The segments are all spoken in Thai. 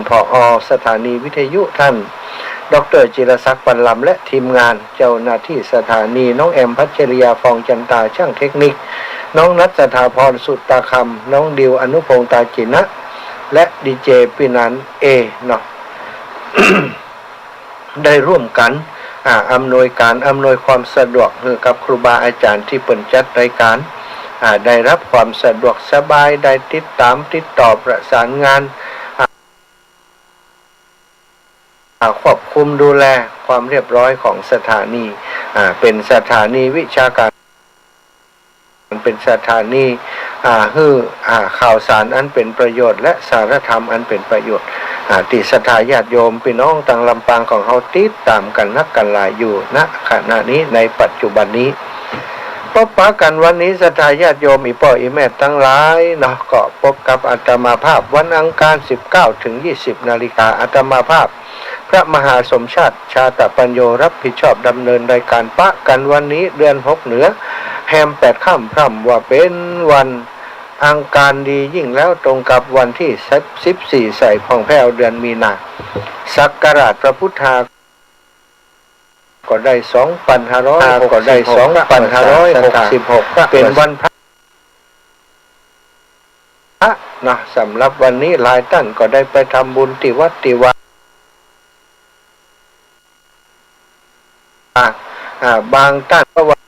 ผอ.สถานีวิทยุท่านดร.จิรศักดิ์ปันลำและทีมงานเจ้าหน้าที่สถานีน้องแอมพัชริยาฟองจันตาช่างเทคนิคน้องนัทสถาพรสุตตาคำน้องดิวอนุพงษ์ตาจินะและดีเจปินันเนาะ ได้ร่วมกันอำนวยความสะดวกให้กับครูบาอาจารย์ที่เปิดจัดรายการได้รับความสะดวกสบายได้ติดต่อประสานงานควบคุมดูแลความเรียบร้อยของสถานีเป็นสถานีวิชาการเป็นสถานีข่าวสารอันเป็นประโยชน์และสารธรรมอันเป็นประโยชน์ติสถาญาติโยมพี่น้องต่างลำปางของเฮาติดตามกันนักกันหลายอยู่ณขณะนี้ในปัจจุบันนี้พบปะกันวันนี้สถาญาติโยมอีพ่ออีแม่ทั้งหลายเนาะก็พบกับอาตมาภาพวันอังคาร 19-20 นาฬิกาอาตมาภาพพระมหาสมชาติชาตปัญโยรับผิดชอบดำเนินรายการปะกันวันนี้เดือน6เหนือแฮม8ค่ำพร่ำว่าเป็นวันอังคารดียิ่งแล้วตรงกับวันที่14ใส่พ่องแพ้วเดือนมีนาศักราชพระพุทธาก็ได้2,500ก็ได้2,566เป็นวันพระนะสำหรับวันนี้หลายท่านก็ได้ไปทำบุญที่วัดที่วาบางท่านก็ว่า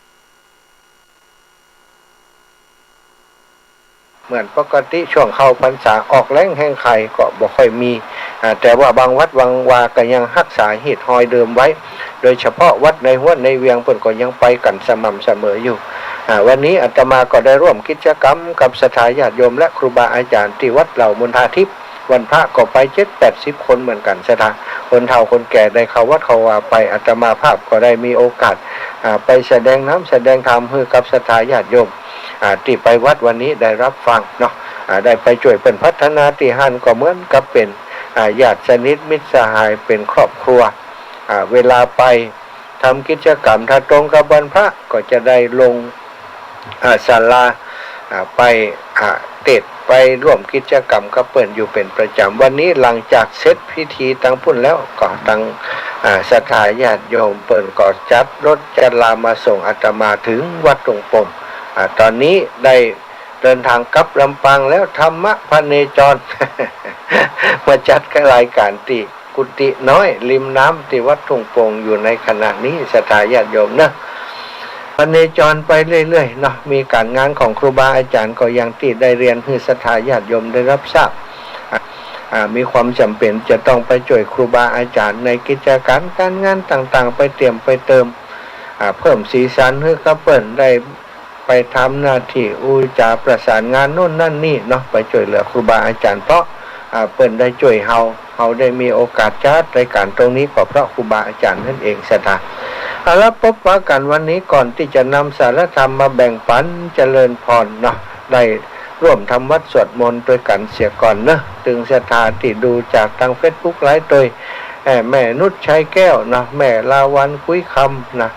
เหมือนปกติช่วงเข้าพรรษาออกแรงแห่งไข่ก็บ่ค่อยมีแต่ว่าบางวัดบางวาก็ยังรักษาเหตุหอยเดิมไว้โดยเฉพาะวัดในห้วยในเวียงเพิ่นก็ยังไปกันสม่ำเสมออยู่วันนี้อาตมาก็ได้ร่วมกิจกรรมกับสถาญาติโยมและครูบาอาจารย์ที่วัดเหล่ามณฑาทิพย์วันพระก็ไป7-80 คนเหมือนกันสถาคนเฒ่าคนแก่ได้เข้าวัดเข้าวาไปอาตมาภาพก็ได้มีโอกาสไปแสดงน้ำแสดงธรรมให้กับสถาญาติโยมที่ไปวัดวันนี้ได้รับฟังเนาะได้ไปช่วยเป็นพัฒนาที่หันก็เหมือนกับเป็นญาติสนิทมิตรสหายเป็นครอบครัวเวลาไปทำกิจกรรมถ้าตรงกับวันพระก็จะได้ลงศาลาไปเตดไปร่วมกิจกรรมกับเปิ้นอยู่เป็นประจำวันนี้หลังจากเสร็จพิธีตั้งพุ่นแล้วก็ตั้งสถาญาติโยมเปิ้นก็จัดรถจัดลามาส่งอาตมาถึงวัดตรงปมตอนนี้ได้เดินทางกลับลำปางแล้วธรรมะพเนจร มาจัดรายการที่กุฏิน้อยริมน้ำที่วัดทุ่งโป่งอยู่ในขณะนี้สถาญาติโยมนะพเนจรไปเรื่อยๆเนาะมีการงานของครูบาอาจารย์ก็ยังที่ได้เรียนให้สถาญาติโยมได้รับทราบมีความจำเป็นจะต้องไปช่วยครูบาอาจารย์ในกิจการการงานต่างๆไปเตรียมไปเติมเพิ่มสีสันให้กับเปิ้นได้ไปทำหน้าที่จาประสานงานโน่นนั่นนี่เนาะไปช่วยเหลือครูบาอาจารย์เพราะเปิ้นได้ช่วยเฮาได้มีโอกาสจัดรายการตรงนี้ก็เพราะครูบาอาจารย์นั่นเองสถาแล้วพบปะกันวันนี้ก่อนที่จะนำสารธรรมมาแบ่งปันเจริญพรเนาะได้ร่วมทำวัดสวดมนต์ด้วยกันเสียก่อนเนาะถึงสถาที่ดูจากทาง Facebook ไลฟ์โดยแม่นุชชัยแก้วนะแม่ลาวันคุยคำนะ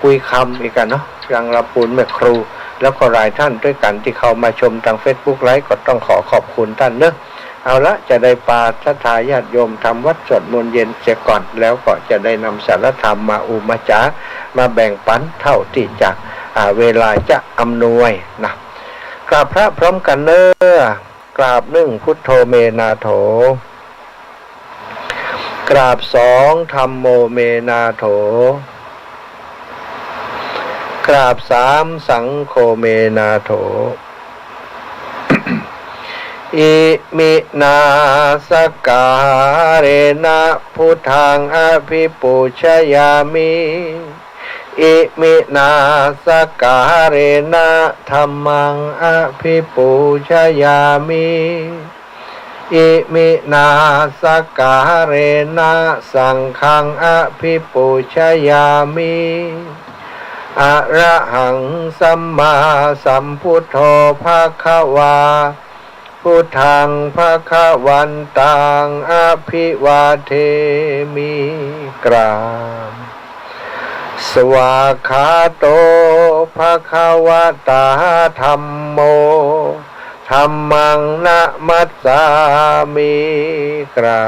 คุยคำอีกกันเนาะยังรับปูนแม่ครูแล้วก็หลายท่านด้วยกันที่เข้ามาชมทาง Facebook ไลฟ์ก็ต้องขอบคุณท่านเนาะเอาละจะได้ปาสถาญาติโยมทำวัดสวดมนต์เย็นเสียก่อนแล้วก็จะได้นำสารธรรมมามาจามาแบ่งปันเท่าที่จะเวลาจะอำนวยนะกราบพระพร้อมกันเนอกราบ1พุทโธเมนาโถกราบ2ธัมโมเมนาโถกราบ3สังโฆเมนาโถอิมินาสการเรนะพุทธังอภิปูชยามิอิมินาสการเรนะธัมมังอภิปูชยามิอิมินาสการเรนะสังฆังอภิปูชยามิอะระหังสัมมาสัมพุทโธภควาพุทธังภควันตังอภิวาเทมิกราบสวากขาโตภควตาธัมโม ธัมมังนะมัสสามิกรา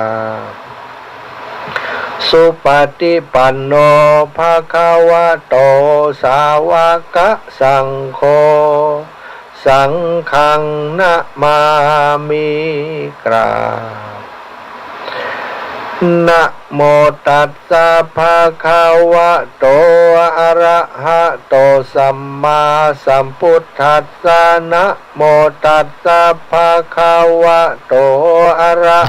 บสุปฏิปันโนภะคะวะโตสาวกสังโฆสังฆังนะมามิกราบนะโมตัสสะภะคะวะโตอะระหะโตสัมมาสัมพุทธัสสะนะโมตัสสะภะคะวะโตอะระ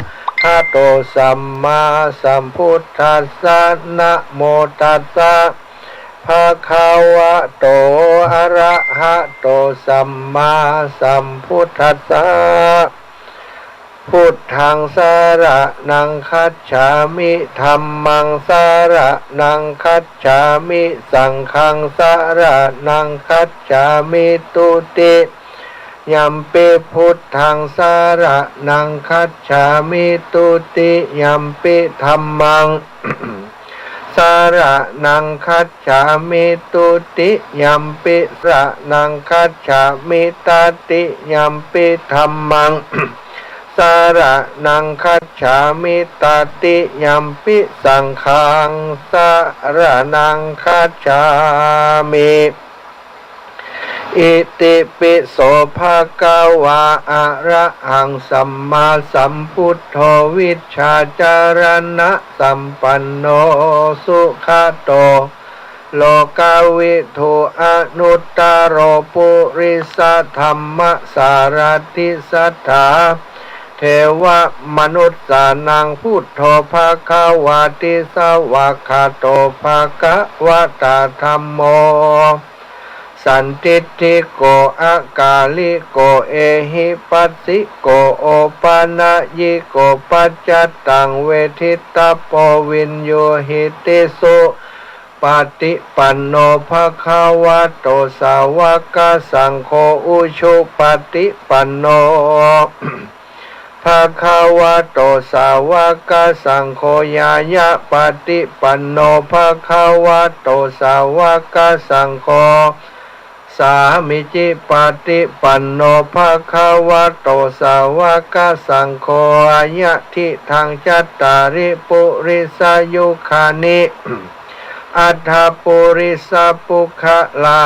หะโตสัมมาสัมพุทธัสสะนะโมตัสสะภะคะวะโตอะระหะโตสัมมาสัมพุทธัสสะพุทธังสรณังคัจฉามิธัมมังสรณังคัจฉามิสังฆังสรณังคัจฉามิตุติยัมปิพุทธังสรณังคัจฉามิตุติยัมปิธัมมังสรณังคัจฉามิตุติยัมปิสรณังคัจฉามิตติยัมปิธัมมังสรณังคัจฉามิตติยัมปิสังฆังสรณังคัจฉามิอิติปิโสภะคะวะอะระหังสัมมาสัมพุทโธวิชชาจารณะสัมปันโนสุขโตโลกาวิทูอนุตตโรปุริสธรรมสารติสัทธาเทวมนุษย์สานังพุทโธภะคะวะติสวะคาโตภะคะวะตาธัมโมสันติติโกอากาลิโกเอหิปัสสิโกโอปานะยิโกปัจจตังเวทิตาโปวินโยหิติสุปฏิปันโนภะคะวะโตสาวกสังโฆอุชุปฏิปันโนภะคะวะโตสาวกสังโฆญาญะปฏิปันโนภะคะวะโตสาวกสังโฆสามิจิปฏิปันโนภะคะวะโตสาวกสังโฆอะยะทิทังจัตตาริปุริสายุคานิอัฏฐปุริสปุคลา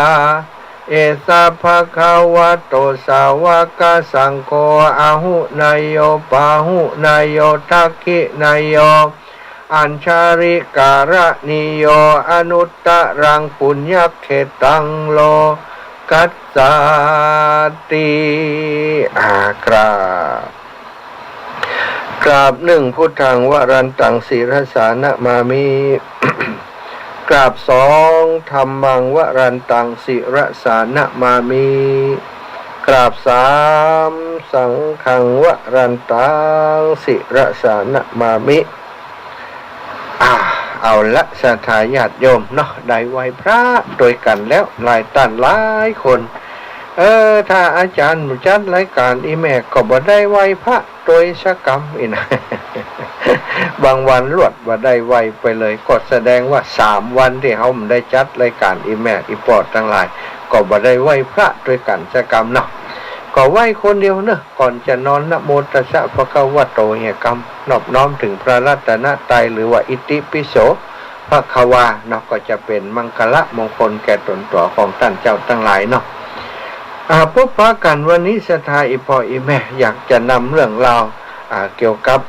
เอสะภะคะวะโตสาวกสังโฆอะหุนายโยปะหุนายโยทักขินายโยอัญชาริการะนิโยอนุตตรังปุญญเขตังโลกัสสติกราบหนึ่งพุทธังวรันตังศิรสานะมามิกราบสองธัมมังวรันตังศิรสานะมามิกราบสามสังฆังวรันตังศิรสานะมามิเอาละศรัทธาญาติโยมเนาะได้ไหว้พระโดยกันแล้วหลายตันหลายคนถ้าอาจารย์จัดรายการอีแม่ก็บ่ได้ไหว้พระโดยสกรรมอีนะ บางวันรวดบ่ได้ไหว้ไปเลยก็แสดงว่า3วันที่เฮาได้จัดรายการอีแม่อีปอดทั้งหลายก็บ่ได้ไหว้พระโดยกันสกรรมเนาะก็ไหว้คนเดียวเนอะก่อนจะนอนนะโมตัสสะภะคะวะโตเหียกรรมนอบน้อมถึงพระรัตนตรัยหรือว่าอิติปิโสภะคะวาเนาะก็จะเป็นมังคละมงคลแก่ตนตัวของท่านเจ้าทั้งหลายเนาะพบปะกันวันนี้ศรัทธาอีพ่ออีแม่อยากจะนำเรื่องราวเกี่ยวกับ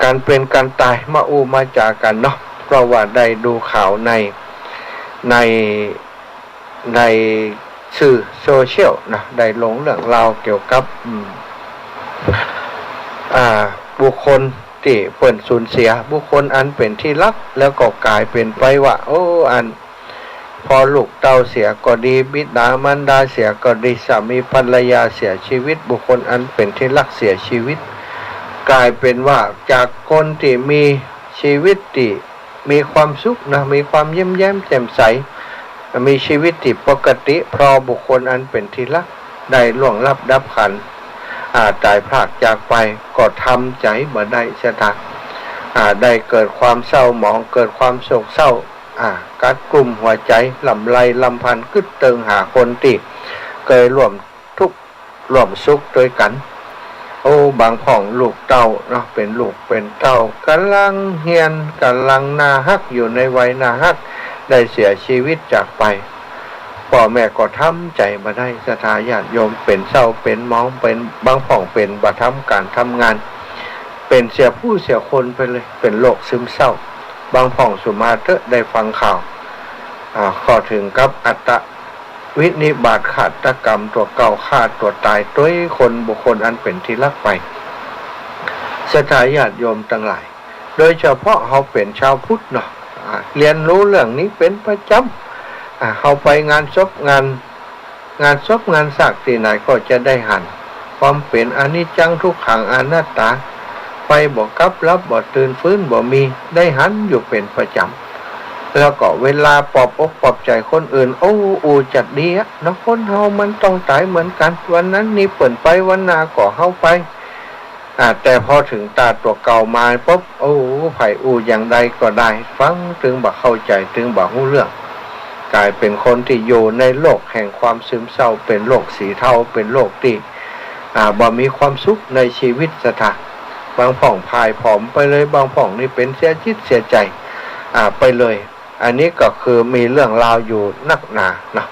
การเป็นการตายมามาจากันเนาะเพราะว่าได้ดูข่าวในสื่อโซเชียลนะได้ลงเรื่องราวเกี่ยวกับบุคคลที่เปิ่นสูญเสียบุคคลอันเป็นที่รักแล้วก็กลายเป็นไปว่าอันพอลูกเต้าเสียก็ดีบิดามารดาเสียก็ดีสามีภรรยาเสียชีวิตบุคคลอันเป็นที่รักเสียชีวิตกลายเป็นว่าจากคนที่มีชีวิตที่มีความสุขนะมีความยิ้มแย้มแจ่มใสมีชีวิตที่ปกติเพราะบุคคลอันเป็นที่รักได้ล่วงลับดับขันตายพรากจากไปก็ทำใจบ่ได้ชะตาได้เกิดความเศร้าหมองเกิดความโศกเศร้ากัดกลุ่มหัวใจลำไรลำพันกึดเติงหาคนที่เคยร่วมทุกข์ ร่วมสุขด้วยกันโอ้บางพ่องลูกเต้าเนาะเป็นลูกเป็นเต้ากำลังเฮียนกำลังนาฮักอยู่ในวัยนาฮักได้เสียชีวิตจากไปพ่อแม่ก็ทำใจมาได้ศรัทธาญาติโยมเป็นเศร้าเป็นมองเป็นบางพ่องเป็นบ่ทำการทำงานเป็นเสียผู้เสียคนไปเลยเป็นโรคซึมเศร้าบางพ่องสุมาเตะได้ฟังข่าวข้อถึงกับอัตวินิบาตฆาตกรรมตัวเก่าฆ่าตัวตายตัวคนบุคคลอันเป็นที่รักไปศรัทธาญาติโยมทั้งหลายโดยเฉพาะเขาเป็นชาวพุทธเนาะเรียนรู้เรื่องนี้เป็นประจำเขาไปงานศพงานศพที่ไหนก็จะได้หันความเป็นอนิจจังทุกขังอนัตตาไปบ่กลับรับบ่ตื่นฟื้นบ่มีได้หันอยู่เป็นประจำแล้วก็เวลาปลอบอกปลอบใจคนอื่นโอ้อูจัดดีอะเนาะคนเฮามันต้องตายเหมือนกันวันนั้นนี่เปิ่นไปวันนาก็เฮาไปแต่พอถึงตาตัวเก่ามาปุ๊บโอ้ไผอูอย่างใดก็ได้ฟังถึงบ่เข้าใจถึงบ่รู้เรื่องกลายเป็นคนที่อยู่ในโลกแห่งความซึมเศร้าเป็นโลกสีเทาเป็นโลกที่บ่มีความสุขในชีวิตสถานบางผ่องพายผอมไปเลยบางผ่องนี่เป็นเสียจิตเสียใจไปเลยอันนี้ก็คือมีเรื่องราวอยู่นักหนาเนาะ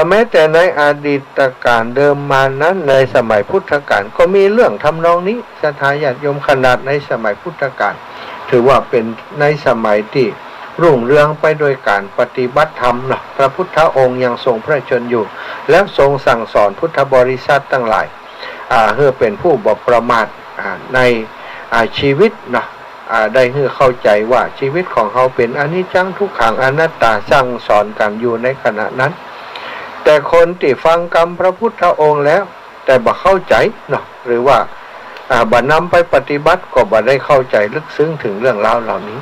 แม้แต่ในอดีตการเดิมมานั้นในสมัยพุทธกาลก็มีเรื่องทำนองนี้ศรัทธาญาติโยมขนาดในสมัยพุทธกาลถือว่าเป็นในสมัยที่รุ่งเรืองไปโดยการปฏิบัติธรรมเนาะพระพุทธองค์ยังทรงพระชนอยู่แล้วทรงสั่งสอนพุทธบริษัททั้งหลายเพื่อเป็นผู้บ่ประมาทในชีวิตเนาะได้ให้เข้าใจว่าชีวิตของเขาเป็นอนิจจังทุกขังอนัตตาสั่งสอนกันอยู่ในขณะนั้นแต่คนที่ฟังคำพระพุทธองค์แล้วแต่บ่เข้าใจเนาะหรือว่าบ่นำไปปฏิบัติก็บ่ได้เข้าใจลึกซึ้งถึงเรื่องราวเหล่านี้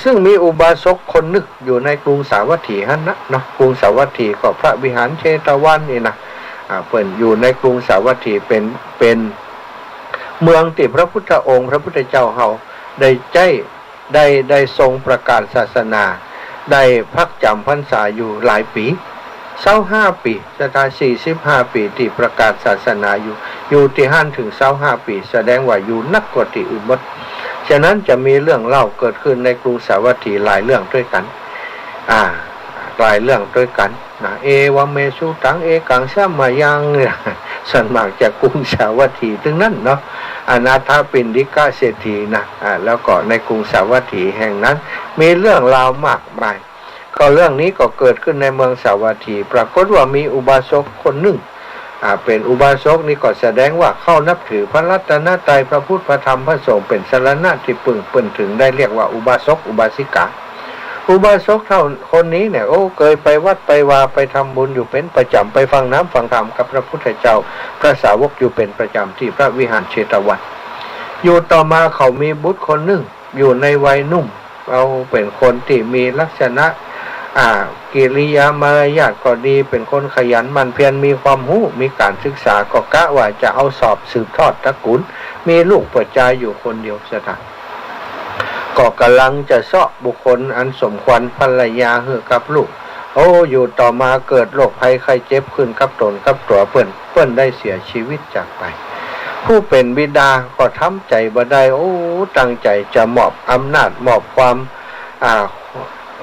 ซึ่งมีอุบาสกคนนึกอยู่ในกรุงสาวัตถีหั่นนะเนาะกรุงสาวัตถีก็พระวิหารเชตวันนี่นะเปิ่นอยู่ในกรุงสาวัตถีเป็นเมืองที่พระพุทธองค์พระพุทธเจ้าเฮาได้ทรงประกาศศาสนาได้พักจำพรรษาอยู่หลายปี25 ปีศรัทธา45 ปีที่ประกาศศาสนาอยู่ที่ห้านถึง25 ปีแสดงว่าอยู่นักกว่าที่อื่นหมดฉะนั้นจะมีเรื่องเล่าเกิดขึ้นในกรุงสาวัตถีหลายเรื่องด้วยกันหลายเรื่องด้วยกันนะเอวเมสุตังเอกังสามายังเนี่ยส่วนมากจากกรุงสาวัตถีถึงนั้นเนาะอนาถปิณฑิกะเศรษฐีนะแล้วก็ในกรุงสาวัตถีแห่งนั้นมีเรื่องราวมากมายก็เรื่องนี้ก็เกิดขึ้นในเมืองสาวัตถีปรากฏว่ามีอุบาสกคนหนึ่งเป็นอุบาสกนี่ก็แสดงว่าเข้านับถือพระรัตนตรัยพระพุทธพระธรรมพระสงฆ์เป็นสรณะที่พึงถึงได้เรียกว่าอุบาสกอุบาสิกาอุบาสกเท่าคนนี้เนี่ยโอ้เคยไปวัดไปวาไปทำบุญอยู่เป็นประจำไปฟังน้ำฟังธรรมกับพระพุทธเจ้าพระสาวกอยู่เป็นประจำที่พระวิหารเชตวันอยู่ต่อมาเขามีบุตรคนหนึ่งอยู่ในวัยหนุ่มเอาเป็นคนที่มีลักษณะกิริยามารยาทก็ดีเป็นคนขยันหมั่นเพียรมีความรู้มีการศึกษาก็กะว่าจะเอาสอบสืบทอดตระกูลมีลูกปัจจัยอยู่คนเดียวสถานก็กำลังจะเสาะบุคคลอันสมควรภรรยาให้กับลูกอยู่ต่อมาเกิดโรคภัยไข้เจ็บขึ้นกับตนกับตัวเปิ้นได้เสียชีวิตจากไปผู้เป็นบิดาก็ทำใจบ่ได้ตั้งใจจะมอบอำนาจมอบความ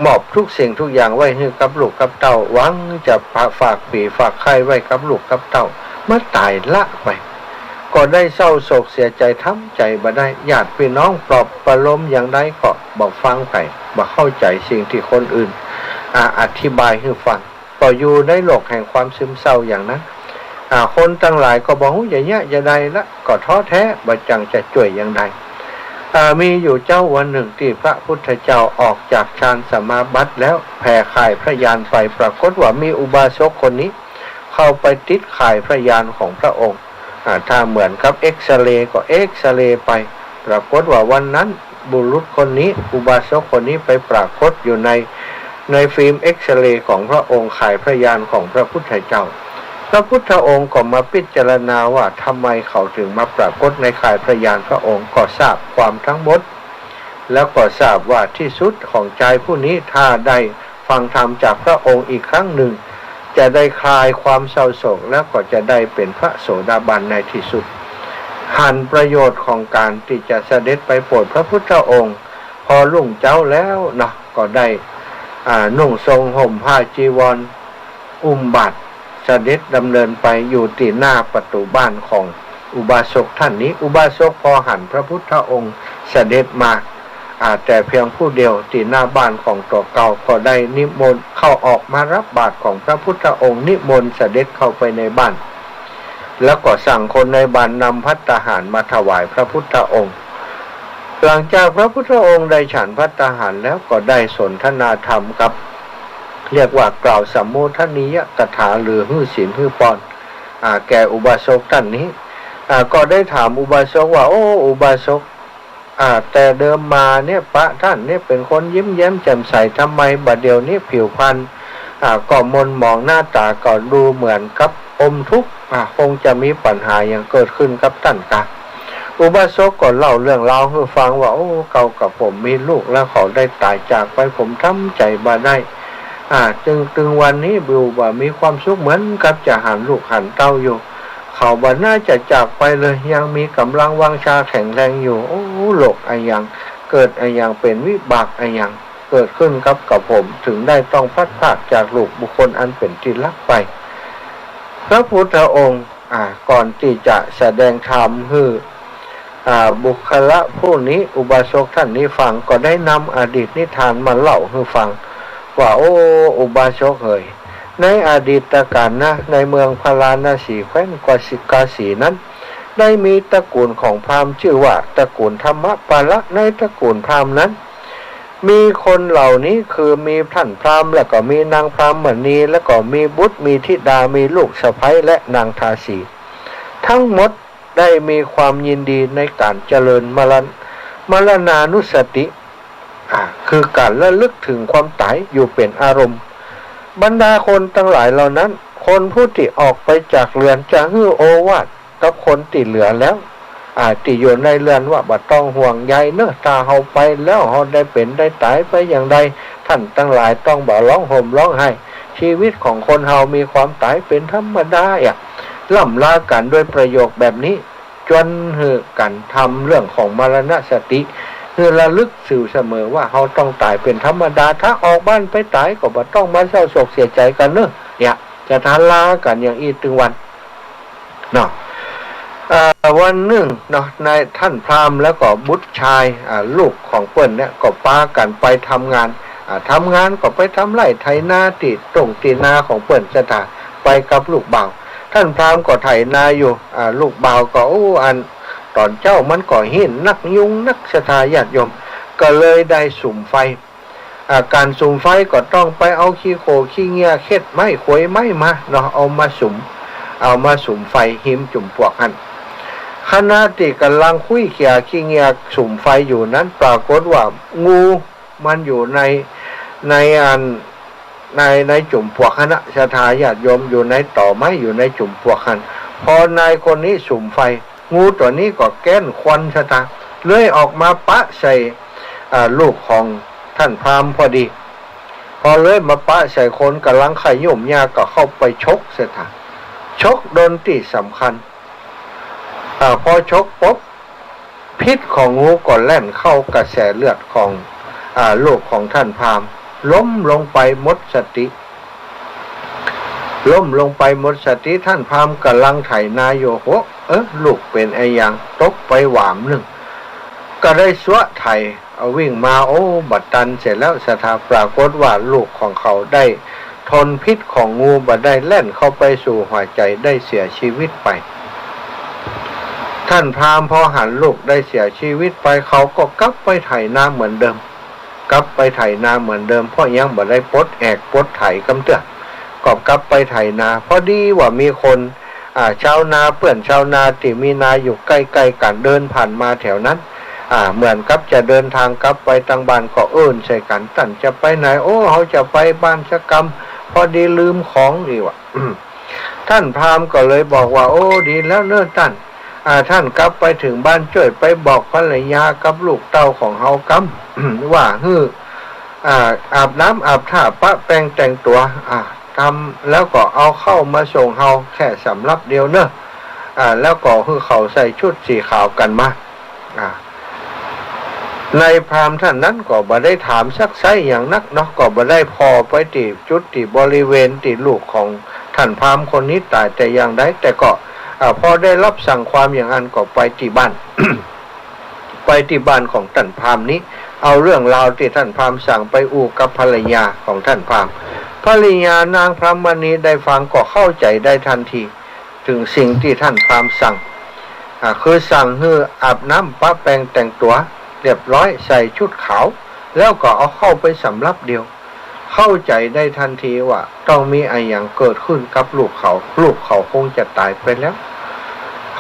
มอบทุกสิ่งทุกอย่างไว้ให้กับลูกกับเต้าหวังจะฝากปีฝากไข่ไว้กับลูกกับเต้าเมื่อตายละไปก็ได้เศร้าโศกเสียใจทำใจบ่ได้ญาติพี่น้องปลอบประโลมอย่างใดก็บอกฟังไปบ่เข้าใจสิ่งที่คนอื่นอธิบายให้ฟังก็อยู่ในโลกแห่งความซึมเศร้าอย่างนั้นคนทั้งหลายก็บอกอย่างเงี้ยจะได้ละก็ท้อแท้บ่จังจะช่วยอย่างใดมีอยู่เจ้าวันหนึ่งที่พระพุทธเจ้าออกจากฌานสมาบัติแล้วแผ่ข่ายพระยานไปปรากฏว่ามีอุบาสกคนนี้เข้าไปติดข่ายพระยานของพระองค์ถ้าเหมือนกับเอ็กซเรย์ก็เอ็กซเรย์ไปปรากฏว่าวันนั้นบุรุษคนนี้อุบาสกคนนี้ไปปรากฏอยู่ในฟิล์มเอ็กซเรย์ของพระองค์ข่ายพระยานของพระพุทธเจ้าพระพุทธองค์ก็มาพิจารณาว่าทำไมเขาถึงมาปรากฏในข่ายพระยานพระองค์ก็ทราบความทั้งหมดแล้วก็ทราบว่าที่สุดของใจผู้นี้ถ้าได้ฟังธรรมจากพระองค์อีกครั้งหนึ่ง จะได้คลายความเศร้าโศกแล้วก็จะได้เป็นพระโสดาบันในที่สุดหันประโยชน์ของการที่จะเสด็จไปโปรดพระพุทธองค์พอลุ่งเจ้าแล้วเนาะก็ได้นุ่งทรงห่มผ้าจีวรอุ้มบาตรเสด็จดำเนินไปอยู่ที่หน้าประตูบ้านของอุบาสกท่านนี้อุบาสกพอหันพระพุทธองค์เสด็จมาแต่เพียงผู้เดียวที่หน้าบ้านของตัวเก่าก็ได้นิมนต์เข้าออกมารับบาตรของพระพุทธองค์นิมนต์เสด็จเข้าไปในบ้านแล้วก็สั่งคนในบ้านนำภัตตาหารมาถวายพระพุทธองค์หลังจากพระพุทธองค์ได้ฉันภัตตาหารแล้วก็ได้สนทนาธรรมกับเรียกว่ากล่าวสัมโมทนียกถาหรือฮื้อศีลฮื้อปอนแก่อุบาสกท่านนี้ก็ได้ถามอุบาสกว่าโอ้อุบาสกแต่เดิมมาเนี่ยพระท่านเนี่ยเป็นคนยิ้มแย้มแจ่มใสทำไมบัดเดี๋ยวนี้ผิวพรรณก็มนหมองหน้าตาก็ดูเหมือนกับอมทุกข์คงจะมีปัญหาอย่างเกิดขึ้นกับท่านกะอุบาสกก็เล่าเรื่องราวให้ฟังว่าโอ้เก่ากับผมมีลูกแล้วเขาได้ตายจากไปผมทำใจบ่ได้จึงวันนี้บิวว่ามีความสุขเหมือนกับจะหันลูกหันเต้าอยู่เขาบ่น่าจะจากไปเลยยังมีกำลังวังชาแข็งแรงอยู่โอ้โลกอะไรอย่างเกิดอะไรอย่างเป็นวิบากอะไรอย่างเกิดขึ้นกับผมถึงได้ต้องพัดพรากจากลูกบุคคลอันเป็นที่รักไปพระพุทธองค์ก่อนที่จะแสดงธรรมคือบุคคละผู้นี้อุบาสกท่านนี้ฟังก็ได้นำอดีตนิทานมาเล่าให้ฟังว่าโอ้อุบาสกเอ๋ยในอดีตการนะในเมืองพาราณสีแคว้นกาสีนั้นได้มีตระกูลของพราหมณ์ชื่อว่าตระกูลธรรมปาละในตระกูลพราหมณ์นั้นมีคนเหล่านี้คือมีท่านพราหมณ์แล้วก็มีนางพราหมณีแล้วก็มีบุตรมีธิดามีลูกสะใภ้และนางทาสีทั้งหมดได้มีความยินดีในการเจริญมรณานุสติคือการระลึกถึงความตายอยู่เป็นอารมณ์บรรดาคนทั้งหลายเหล่านั้นคนผู้ที่ออกไปจากเรือนจะฮื้อโอวาทกับคนที่เหลือแล้วที่อยู่ในเรือนว่าบ่ต้องห่วงใยเนอะถ้าเฮาไปแล้วเฮาได้เป็นได้ตายไปอย่างใดท่านทั้งหลายต้องบ่ร้องห่มร้องไห้ชีวิตของคนเฮามีความตายเป็นธรรมดาล่ำลากันด้วยประโยคแบบนี้จนหือกันทำเรื่องของมรณสติคือระลึกสื่อเสมอว่าเขาต้องตายเป็นธรรมดาถ้าออกบ้านไปตายก็บ่ต้องมาเศร้าโศกเสียใจกันเนอะเนี่ยจะทานลากันอย่างอีตึงวันเนาะวันหนึ่งเนาะนายท่านพราหมณ์แล้วก็บุตรชายลูกของเปิ้นเนี่ยก็พากันไปทำงานก็ไปทำไร่ไถนาติดตรงตีนาของเปิ้นจะตาไปกับลูกบ่าวท่านพราหมณ์ก็ไถนาอยู่ลูกบ่าวก็ตอนเจ้ามันก็เห็นนักยุงนักศรัทธาญาติโยมก็เลยได้สุมไฟการสุมไฟก็ต้องไปเอาขี้โคขี้เงี้ยเข็ดไม้ขวยไม้มาเนาะเอามาสุมไฟหิมจุ่มปวกหันขณะที่กำลังคุยเขี่ยขี้เงี้ยสุมไฟอยู่นั้นปรากฏว่างูมันอยู่ในจุ่มปวกหันศรัทธาญาติโยมอยู่ในต่อไม้อยู่ในจุ่มปวกหันพอนายคนนี้สุมไฟงูตัวนี้ก็แก้นควันชะตาเลื้อยออกมาปะใส่ลูกของท่านพราหมณ์พอดีพอเลื้อยมาปะใส่คนกำลังขยุ่มยาก็เข้าไปชกเสียท่าชกโดนที่สำคัญพอชกปุ๊บพิษของงูก็แล่นเข้ากระแสเลือดของลูกของท่านพราหมณ์ล้มลงไปหมดสติท่านพราหมณ์กำลังไถนาโยโหลูกเป็นไอ้ยังตกไปหวามหนึ่งก็ได้สวะไถวิ่งมาโอ้บัดตันเสร็จแล้วสถาปรากฏว่าลูกของเขาได้ทนพิษของงูบัดได้แล่นเข้าไปสู่หัวใจได้เสียชีวิตไปท่านพราหมณ์พอหันลูกได้เสียชีวิตไปเขาก็กลับไปไถนาเหมือนเดิมเพราะยังบัดได้ปลดไถกำเตื้อกอบกลับไปไถนาพอดีว่ามีคนชาวนาเพื่อนชาวนาที่มีนาอยู่ใกล้ๆกันเดินผ่านมาแถวนั้นเหมือนกับจะเดินทางกลับไปทางบ้านก็ใส่กันท่านจะไปไหนโอ้เขาจะไปบ้านชะกรรมพอดีลืมของดีว่ะ ท่านพราหมณ์ก็เลยบอกว่าโอ้ดีแล้วเนิ่นท่านกลับไปถึงบ้านช่วยไปบอกภรรยากับลูกเต้าของเฮากำ ว่าอาบน้ำอาบท่าปะแป้งแต่งตัว ทำแล้วก็เอาเข้ามาส่งเฮาแค่สำรับเดียวเนอะแล้วก็คือเขาใส่ชุดสีขาวกันมาในพราหมณ์ท่านนั้นก็บ่ได้ถามซักไซอย่างนักเนาะก็บ่ได้พอไปที่จุดที่บริเวณที่ลูกของท่านพราหมณ์คนนี้ตายแต่อย่างใดแต่ก็พอได้รับสั่งความอย่างนั้นก็ไปที่บ้าน ไปที่บ้านของท่านพราหมณ์นี้เอาเรื่องราวที่ท่านพราหมณ์สั่งไปอู่กับภรรยาของท่านพราหมณ์ภรรยานางพรหมณีได้ฟังก็เข้าใจได้ทันทีถึงสิ่งที่ท่านพราหมณ์สั่งคือสั่งให้อาบน้ำปะแปรงแต่งตัวเรียบร้อยใส่ชุดขาวแล้วก็เอาเข้าไปสำรับเดียวเข้าใจได้ทันทีว่าต้องมีอะไรอย่างเกิดขึ้นกับลูกเขาคงจะตายไปแล้ว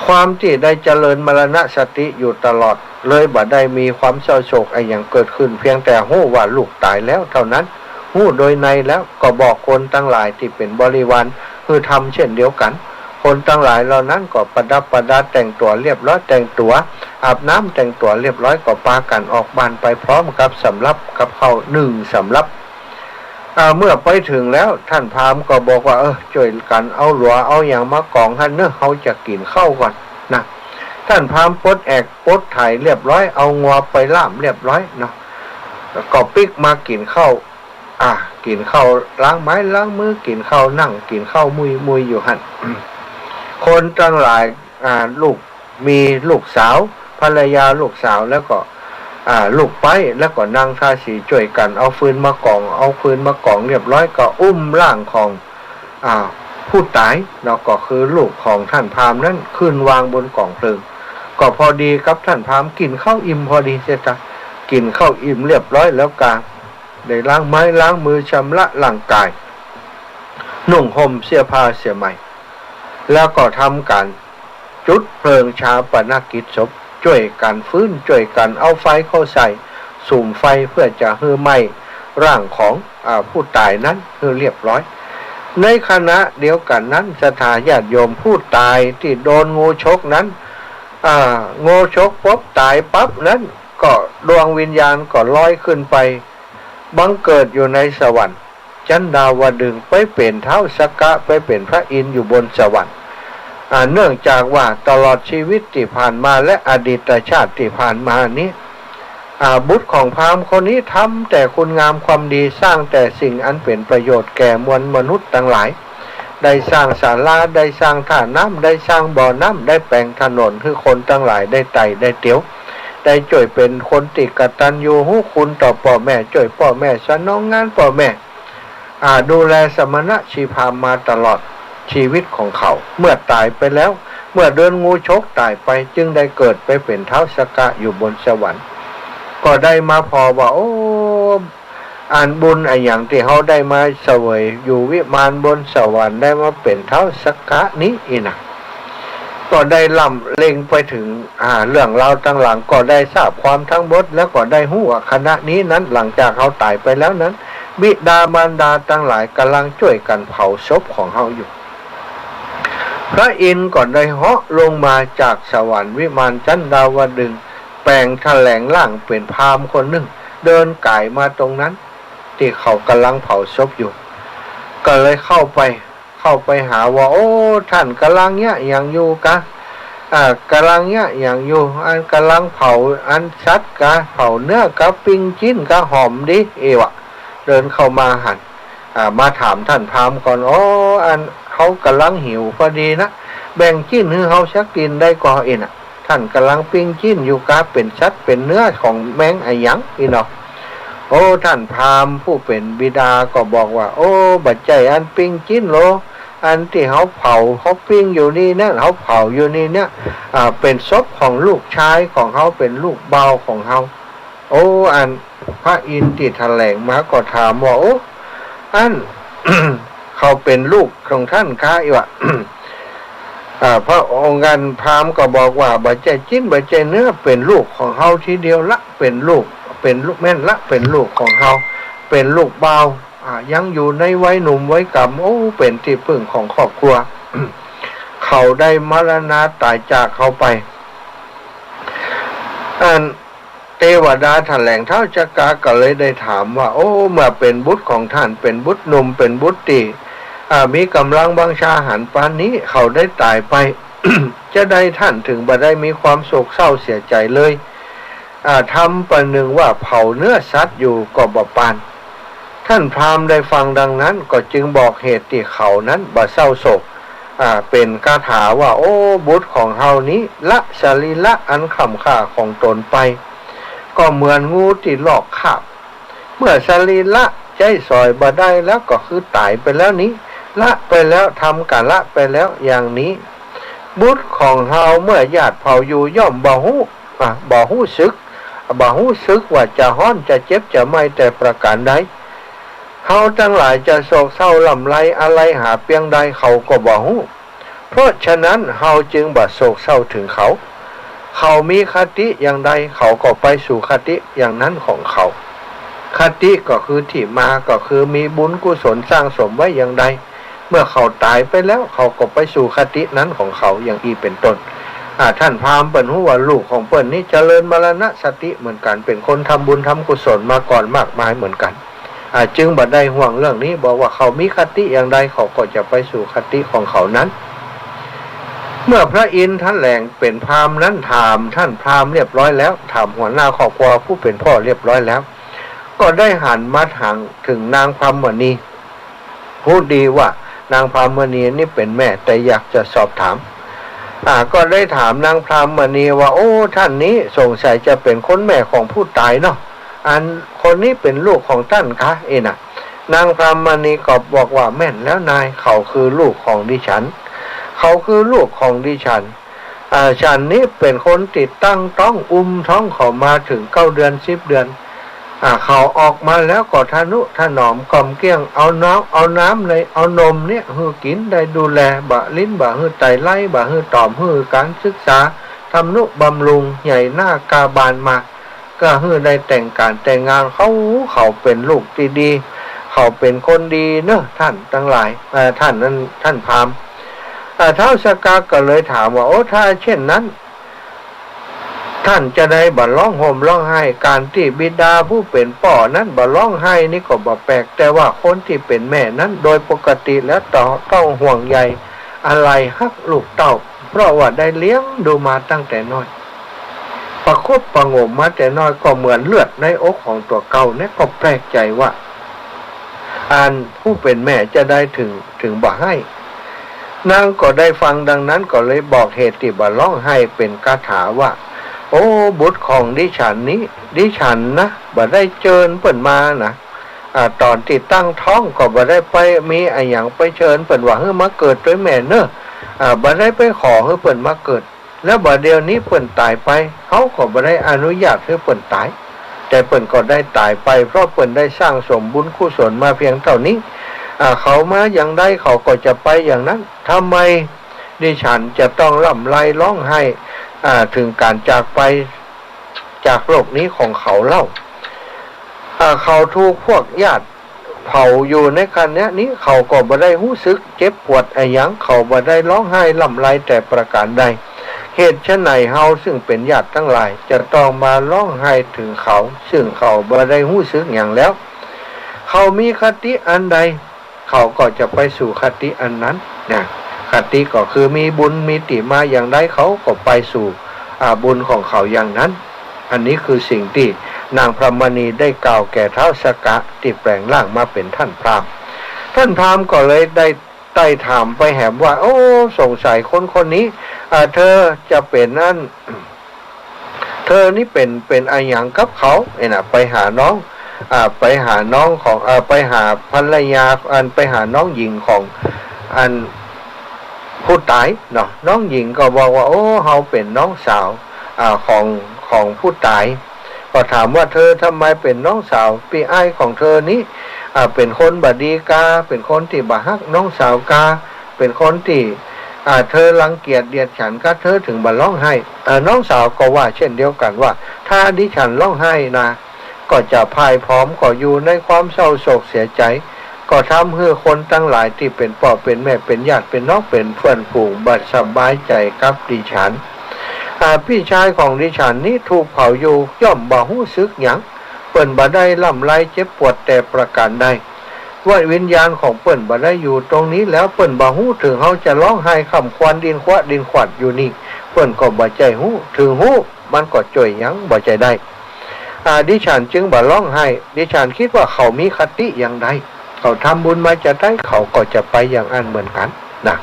ความที่ได้เจริญมรณสติอยู่ตลอดเลยบ่ได้มีความเศร้าโศกอะไรอย่างเกิดขึ้นเพียงแต่ฮู้ว่าลูกตายแล้วเท่านั้นฮู้โดยในแล้วก็บอกคนทั้งหลายที่เป็นบริวารคือทำเช่นเดียวกันคนทั้งหลายเหล่านั้นก็ประดับประดาแต่งตัวเรียบร้อยแต่งตัวอาบน้ำแต่งตัวเรียบร้อยก็พากันออกบ้านไปพร้อมกับสำรับกับเขา1สำรับเมื่อไปถึงแล้วท่านพราหมณ์ก็บอกว่าช่วยกันเอาหลัวเอาอย่างมากองท่านเนอะเขาจะกินข้าวก่อนนะท่านพราหมณ์ปลดแอกปลดไถเรียบร้อยเอางัวไปล่ามเรียบร้อยเนาะก็ปิ๊กมากินข้าวกินข้าวล้างไม้ล้างมือกินข้าวนั่งกินข้าวมุยอยู่หัน คนทั้งหลายลูกมีลูกสาวภรรยาลูกสาวแล้วก็ลูกไปแล้วก็นั่งท่าสีช่วยกันเอาฟืนมากองเรียบร้อยก็อุ้มร่างของผู้ตายเนาะก็คือลูกของท่านพราหมณ์นั้นขึ้นวางบนกองเพลิงก็พอดีครับท่านพราหมณ์กินข้าวอิ่มพอดีเสียจ้ะกินข้าวอิ่มเรียบร้อยแล้วกาได้ล้างไม้ล้างมือชำระร่างกายนุ่งห่มเสื้อผ้าเสียใหม่แล้วก็ทำการจุดเพลิงชาปนกิจศพช่วยกันฟื้นช่วยกันเอาไฟเข้าใส่สุ่มไฟเพื่อจะให้ไหม้ร่างของผู้ตายนั้นให้เรียบร้อยในขณะเดียวกันนั้นศรัทธาญาติโยมผู้ตายที่โดนงูฉกนั้นงูฉกปุ๊บตายปั๊บนั้นก็ดวงวิญญาณก็ลอยขึ้นไปบังเกิดอยู่ในสวรรค์จันดาวดึงไปเป็นเท้าสกะไปเป็นพระอินทร์อยู่บนสวรรค์เนื่องจากว่าตลอดชีวิตที่ผ่านมาและอดีตชาติที่ผ่านมานี้บุตรของพราหมณ์คนนี้ทำแต่คุณงามความดีสร้างแต่สิ่งอันเป็นประโยชน์แก่มวลมนุษย์ทั้งหลายได้สร้างศาลาได้สร้างท่าน้ำได้สร้างบ่อน้ำได้แปลงถนนคือคนทั้งหลายได้ไต่ได้เตี๋ยวได้ช่วยเป็นคนติกตัญญูฮู้คุณต่อพ่อแม่ช่วยพ่อแม่สนองงานพ่อแม่ดูแลสมณชีพราหมณ์มาตลอดชีวิตของเขาเมื่อตายไปแล้วเมื่อเดินงูฉกตายไปจึงได้เกิดไปเป็นเท้าสกะอยู่บนสวรรค์ก็ได้มาพอว่าบุญอย่างที่เขาได้มาเสวยอยู่วิมานบนสวรรค์ได้มาเป็นเท้าสกะนี้นะก็ได้ล่ำเล็งไปถึงเรื่องราวต่างหลังก็ได้ทราบความทั้งหมดแล้วก็ได้หู้ว่าคณะนี้นั้นหลังจากเขาตายไปแล้วนั้นบิดามารดาทั้งหลายกำลังช่วยกันเผาศพของเขาอยู่พระอินทร์ก็ได้เหาะลงมาจากสวรรค์วิมานจันดาวดึงแปลงแถลงร่างเป็นพราหมณ์คนหนึ่งเดินก่ายมาตรงนั้นที่เขากำลังเผาศพอยู่ก็เลยเข้าไปหาว่าท่านกำลังอย่างอยู่กะกำลังอย่างอยู่กำลังเผาชัดกะเผาเนื้อกะปิ้งจิ้นกะหอมดิวะเดินเข้ามาหันมาถามท่านพราหมณ์ก่อนเขากำลังหิวพอดีนะแบ่งจิ้นให้เขาชักกินได้ก็ท่านกำลังปิ้งจิ้นอยู่กะเป็นชัดเป็นเนื้อของแมงหยังเนาะท่านพราหมณ์ผู้เป็นบิดาก็บอกว่าบัดใจปิ้งจิ้นโลอันที่เขาเผาเขาปิ้งอยู่นี่เนี่ยเขาเผาอยู่นี่เนี่ยเป็นศพของลูกชายของเขาเป็นลูกเบาของเขาพระอินทร์ที่แถลงมาก็ถามว่าเขาเป็นลูกของท่านค้าอีกวะ พระองค์การพราหมณ์ก็บอกว่าบัจเจจิ้นบัจเจเนื้อเป็นลูกของเขาทีเดียวละเป็นลูกแม่นละเป็นลูกของเขาเป็นลูกเบายังอยู่ในวัยหนุ่มวัยกำเป็นที่พึ่งของครอบครัว เขาได้มรณะตายจากเขาไปเทวดาแถลงเท้าจักราก็เลยได้ถามว่าเมื่อเป็นบุตรของท่านเป็นบุตรหนุ่มเป็นบุตรตี มีกำลังบังชาหันปานนี้เขาได้ตายไป จะได้ท่านถึงบ่ได้มีความโศกเศร้าเสียใจเลยทำประหนึ่งว่าเผาเนื้อสัตว์อยู่ก็บ่ปานท่านพราหมณ์ได้ฟังดังนั้นก็จึงบอกเหตุที่เขานั้นบ่เศร้าโศกเป็นคาถาว่าโอ้บุตรของเฮานี้ละสรีละอันขำค่าของตนไปก็เหมือนงูที่ลอกคาบเมื่อสรีละใจสอยบ่ได้แล้วก็คือตายไปแล้วนี้ละไปแล้วทำการละไปแล้วอย่างนี้บุตรของเฮาเมื่อญาติเผาอยู่ย่อมบ่ฮู้สึกว่าจะฮ้อนจะเจ็บจะไม่แต่ประการใดเฮาทั้งหลายจะโศกเศร้าลำไรอะไรหาเพียงใดเขาก็บ่ฮู้เพราะฉะนั้นเฮาจึงบ่โศกเศร้าถึงเขามีคติอย่างใดเขาก็ไปสู่คติอย่างนั้นของเขาคติก็คือที่มาก็คือมีบุญกุศลสร้างสมไว้อย่างใดเมื่อเขาตายไปแล้วเขาก็ไปสู่คตินั้นของเขาอย่างอีเป็นต้นท่านพราหมณ์เปิ้นฮู้ว่าลูกของเปิ้นนี้เจริญมรณะสติเหมือนกันเป็นคนทำบุญทำกุศลมาก่อนมากมายเหมือนกันจึงบ่ได้ห่วงเรื่องนี้บอกว่าเขามีคติอย่างใดเขาก็จะไปสู่คติของเขานั้นเมื่อพระอินทร์ท่านแหลงเป็นพราหมณ์นั้นถามท่านพราหมณ์เรียบร้อยแล้วถามหัวหน้าครอบครัวผู้เป็นพ่อเรียบร้อยแล้วก็ได้หันมาถามถึงนางพรหมณีพูดดีว่านางพรหมณีนี่เป็นแม่แต่อยากจะสอบถามก็ได้ถามนางพรหมณีว่าโอ้ท่านนี้สงสัยจะเป็นคนแม่ของผู้ตายเนาะอันคนนี้เป็นลูกของท่านคะนางพรหมณีก็บอกว่าแม่นแล้วนายเขาคือลูกของดิฉันเขาคือลูกของดิฉันฉันนี้เป็นคนติดตั้งต้องท้องเขามาถึง9 เดือน10 เดือนเขาออกมาแล้วก็ทนุถนอมกล่อมเกลี้ยงเอาน้ำเลยเอานมเนี่ยฮือกินได้ดูแลบะลิ้นบะฮือไตไล่บะฮือตอมฮือการศึกษาทำนุบำรุงใหญ่หน้ากาบานมาก็ฮือได้แต่งการแต่งงานเขาเป็นลูกดีๆเขาเป็นคนดีเนอะท่านทั้งหลายท่านนั้นท่านพราหมณ์ท้าวสกาก็เลยถามว่าโอ้ถ้าเช่นนั้นท่านจะได้บ่ร้องห่มร้องไห้การที่บิดาผู้เป็นพ่อนั้นบ่ร้องไห้นี่ก็บ่แปลกแต่ว่าคนที่เป็นแม่นั้นโดยปกติแล้วต้องห่วงใยอะไรฮักลูกเต้าเพราะว่าได้เลี้ยงดูมาตั้งแต่น้อยประคบประงมมาแต่น้อยก็เหมือนเลือดในอกของตัวเก่าเนี่ยก็แปลกใจว่าผู้เป็นแม่จะได้ถึงบ่ให้นางก็ได้ฟังดังนั้นก็เลยบอกเหตุที่บ่ร้องไห้เป็นคาถาว่าโอ้บุตรของดิฉันนี้ดิฉันนะบ่ได้เชิญเปิ่นมานะตอนที่ตั้งท้องก็บ่ได้ไปมีอะไรอย่างไปเชิญเปิ่นว่าเฮ้มาเกิดด้วยแม่เนอะบ่ได้ไปขอให้เปิ่นมาเกิดแล้วบ่เดี๋ยวนี้เปิ่นตายไปเขาก็บ่ได้อนุญาตให้เปิ่นตายแต่เปิ่นก็ได้ตายไปเพราะเปิ่นได้สร้างสมบุญกุศลมาเพียงเท่านี้เขามาอย่างใดเขาก็จะไปอย่างนั้นทำไมดิฉันจะต้องร่ำไรร้องไห้ถึงการจากไปจากโลกนี้ของเขาเล่าเขาถูกพวกญาติเผาอยู่ในคันนี้เขาก็บ่ได้รู้สึกเจ็บปวดอะไรอย่างเขาบ่ได้ร้องไห้ร่ำไรแต่ประการใดเหตุไฉนเฮาซึ่งเป็นญาติทั้งหลายจะต้องมาร้องไห้ถึงเขาซึ่งเขาบ่ได้รู้สึกอย่างแล้วเขามีคติอันใดเขาก็จะไปสู่คติอันนั้นนะคติก็คือมีบุญมีติมาอย่างใดเขาก็ไปสู่บุญของเขาอย่างนั้นอันนี้คือสิ่งที่นางพรหมณีได้กล่าวแก่ท้าวสกะที่แปลงร่างมาเป็นท่านพราหมณ์ก็เลยได้ไต่ถามไปแหมว่าโอ้สงสัยคนนี้เธอจะเป็นนั่นเธอนี่เป็นอะไรอย่างกับเขาไปหาน้องของไปหาภรรยาไปหาน้องหญิงของผู้ตายเนาะน้องหญิงก็บอกว่าโอ้เฮาเป็นน้องสาวของผู้ตายก็ถามว่าเธอทำไมเป็นน้องสาวพี่อ้ายของเธอนี้เป็นคนบดีกาเป็นคนที่บ่ฮักน้องสาวกาเป็นคนที่เธอรังเกียจเดียดฉันก็เธอถึงบ่ร้องไห้น้องสาวก็ว่าเช่นเดียวกันว่าถ้าดิฉันร้องไห้นะก็จะพ่ายพร้อมก็อยู่ในความเศร้าโศกเสียใจก็ทำให้คนทั้งหลายที่เป็นพ่อเป็นแม่เป็นญาติเป็นน้องเป็นเพื่อนฝูงบัดสบายใจกับดิฉันพี่ชายของดิฉันนี้ถูกเผาอยู่ย่อมบ่รู้สึกหยังเปิ้นบ่ได้ล่ำไรเจ็บปวดแต่ประการใด ว่าวิญญาณของเปิ้นบ่ได้อยู่ตรงนี้แล้วเปิ้นบ่ฮู้ถึงเฮาจะร้องไห้คำควานดินควะดินขวัดอยู่นี่เปิ้นก็บ่ใจฮู้ถึงฮู้มันก็จ่วยหยังบ่ใจได้ดิฉันจึงบ่ร้องไห้ดิฉันคิดว่าเขามีคติอย่างใดเขาทำบุญมาจะได้เขาก็จะไปอย่างอันเหมือนกันนะ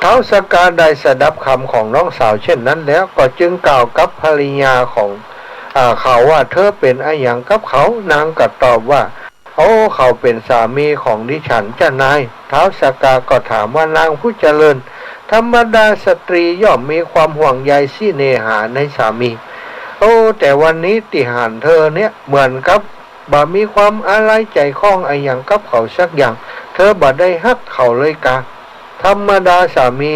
ท้าวสักกะได้สดับคำของน้องสาวเช่นนั้นแล้วก็จึงกล่าวกับภริยาของเขาว่าเธอเป็นอะไรอย่างกับเขานางก็ตอบว่าโอ้เขาเป็นสามีของดิฉันจ้านายท้าวสักกะก็ถามว่านางผู้เจริญธรรมดาสตรีย่อมมีความห่วงใยสิเนหาในสามีโอ้แต่วันนี้ติหารเธอเนี่ยเหมือนกับบ่มีความอะไรใจคล้องอะไรอย่างกับเขาสักอย่างเธอบ่ได้ฮักเขาเลยกะธรรมดาสามี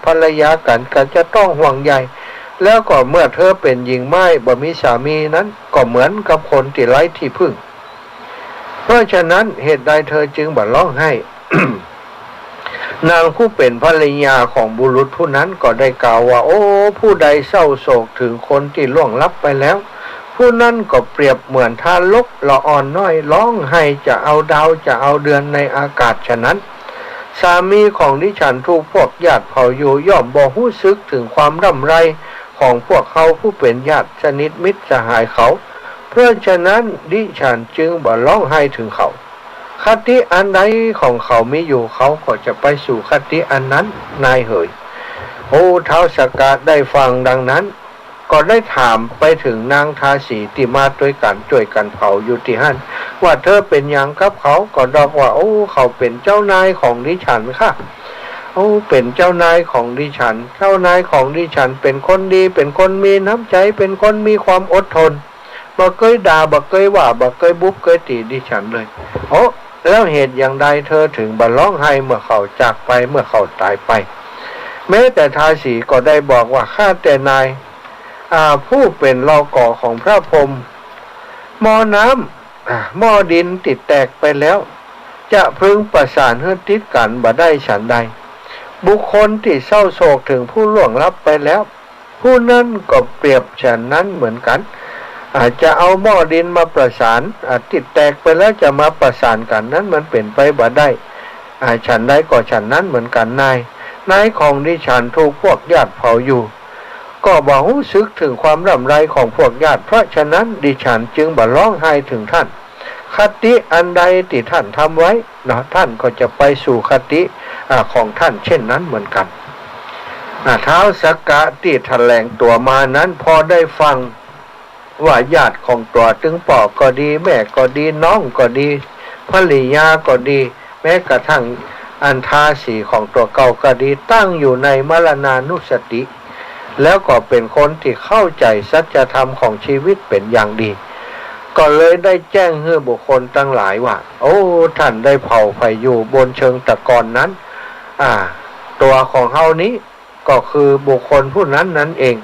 ภรรยากันก็จะต้องห่วงใยแล้วก็เมื่อเธอเป็นหญิงไม้บ่มีสามีนั้นก็เหมือนกับคนที่ไร้ที่พึ่งเพราะฉะนั้นเหตุใดเธอจึงบ่ร้องไห้ นางผู้เป็นภรรยาของบุรุษผู้นั้นก็ได้กล่าวว่าโอ้ผู้ใดเศร้าโศกถึงคนที่ล่วงลับไปแล้วผู้นั้นก็เปรียบเหมือนทารกละอ่อนน้อยร้องไห้จะเอาดาวจะเอาเดือนในอากาศฉะนั้นสามีของดิฉันถูกพวกญาติเผ่าอยู่ย่อมบ่รู้สึกถึงความร่ำไรของพวกเขาผู้เป็นญาติสนิทมิตรสหายเขาเพราะฉะนั้นดิฉันจึงบ่ร้องไห้ถึงเขาคติอันใดของเขาไม่อยู่เขาก็จะไปสู่คติอันนั้นนายเหยโอ้ท้าวสักกะได้ฟังดังนั้นก็ได้ถามไปถึงนางทาสีที่มาด้วยกันช่วยกันเผาอยู่ที่หั่นว่าเธอเป็นอย่างกับเขาก็ดอกว่าโอ้เขาเป็นเจ้านายของดิฉันค่ะโอ้เป็นเจ้านายของดิฉันเจ้านายของดิฉันเป็นคนดีเป็นคนมีน้ำใจเป็นคนมีความอดทนบ่เคยด่าบ่เคยว่าบ่เคยบุบเคยตีดิฉันเลยโอ้แล้วเหตุอย่างใดเธอถึงบ่ร้องไห้เมื่อเขาจากไปเมื่อเขาตายไปแม้แต่ทาสีก็ได้บอกว่าข้าแต่นายผู้เป็นเล่าก่อของพระพรหมหม้อน้ำหม้อดินติดแตกไปแล้วจะพึงประสานให้ติดกันบ่ได้ฉันใดบุคคลที่เศร้าโศกถึงผู้ล่วงลับไปแล้วผู้นั้นก็เปรียบฉันนั้นเหมือนกันอาจจะเอาหม้อดินมาประสานติดแตกไปแล้วจะมาประสานกันนั้นมันเป็นไปบ่ได้ฉันใดก็ฉันนั้นเหมือนกันนายของดิฉันถูกพวกญาติเผาอยู่ก็บ่รู้สึกถึงความร่ำไรของพวกญาติเพราะฉะนั้นดิฉันจึงบ่ร้องไห้ถึงท่านคติอันใดที่ท่านทำไว้นะท่านก็จะไปสู่คติของท่านเช่นนั้นเหมือนกันท้าวสักกะที่แถลงตัวมานั้นพอได้ฟังว่าญาติของตัวถึงพ่อก็ดีแม่ก็ดีน้องก็ดีภริยาก็ดีแม้กระทั่งอันทาสีของตัวเก่าก็ดีตั้งอยู่ในมรณานุสติแล้วก็เป็นคนที่เข้าใจสัจธรรมของชีวิตเป็นอย่างดีก็เลยได้แจ้งให้บุคคลทั้งหลายว่าโอ้ท่านได้เผาไฟอยู่บนเชิงตะกอนนั้นตัวของเฮานี้ก็คือบุคคลผู้นั้นนั่นเอง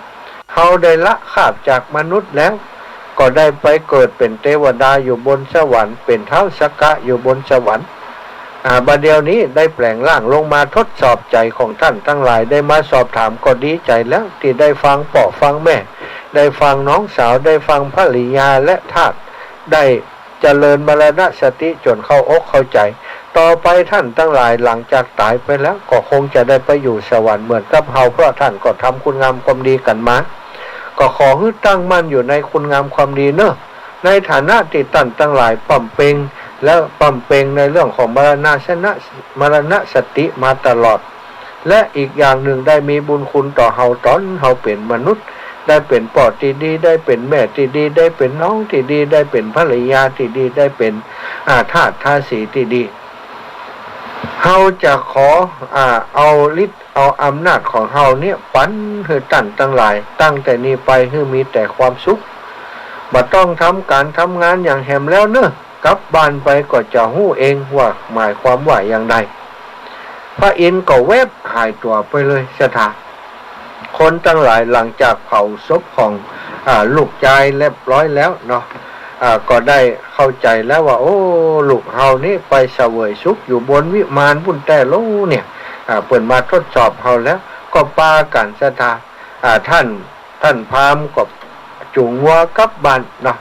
เฮาได้ละขาบจากมนุษย์แล้วก็ได้ไปเกิดเป็นเทวดาอยู่บนสวรรค์เป็นท้าวสักกะอยู่บนสวรรค์บัดเดี๋ยวนี้ได้แปลงร่างลงมาทดสอบใจของท่านทั้งหลายได้มาสอบถามก็ดีใจแล้วที่ได้ฟังพ่อฟังแม่ได้ฟังน้องสาวได้ฟังภริยาและทาสได้เจริญมรณสติจนเข้าอกเข้าใจต่อไปท่านทั้งหลายหลังจากตายไปแล้วก็คงจะได้ไปอยู่สวรรค์เหมือนกับเฮาเพราะท่านก็ทำคุณงามความดีกันมาก็ขอให้ตั้งมั่นอยู่ในคุณงามความดีเนอะในฐานะที่ท่านทั้งหลายป้อมเปงและป้อมเปงในเรื่องของมรณสติมาตลอดและอีกอย่างหนึ่งได้มีบุญคุณต่อเฮาตอนเฮาเป็นมนุษย์ได้เป็นพ่อที่ดีได้เป็นแม่ที่ดีได้เป็นน้องที่ดีได้เป็นภรรยาที่ดีได้เป็นทาสทาสีที่ดีเฮาจะขอเอาฤทธิ์เอาอำนาจของเฮาเนี่ยปันให้ท่านทั้งหลายตั้งแต่นี้ไปให้มีแต่ความสุขบ่ต้องทำการทำงานอย่างแหมแล้วเนอะกลับบ้านไปก็จะฮู้เองว่าหมายความว่าอย่างไรพระอินทร์ก็แวบหายตัวไปเลยสถานคนทั้งหลายหลังจากเผาศพของลูกชายเรียบร้อยแล้วเนาะก็ได้เข้าใจแล้วว่าโอ้ลูกเฮานี่ไปเสวยสุขอยู่บนวิมานบุญแต่โลเนี่ยเปิดมาทดสอบเฮาแล้วก็ปากันสถาท่านพราหมณ์ก็จูงวัวกลับบ้านเนาะ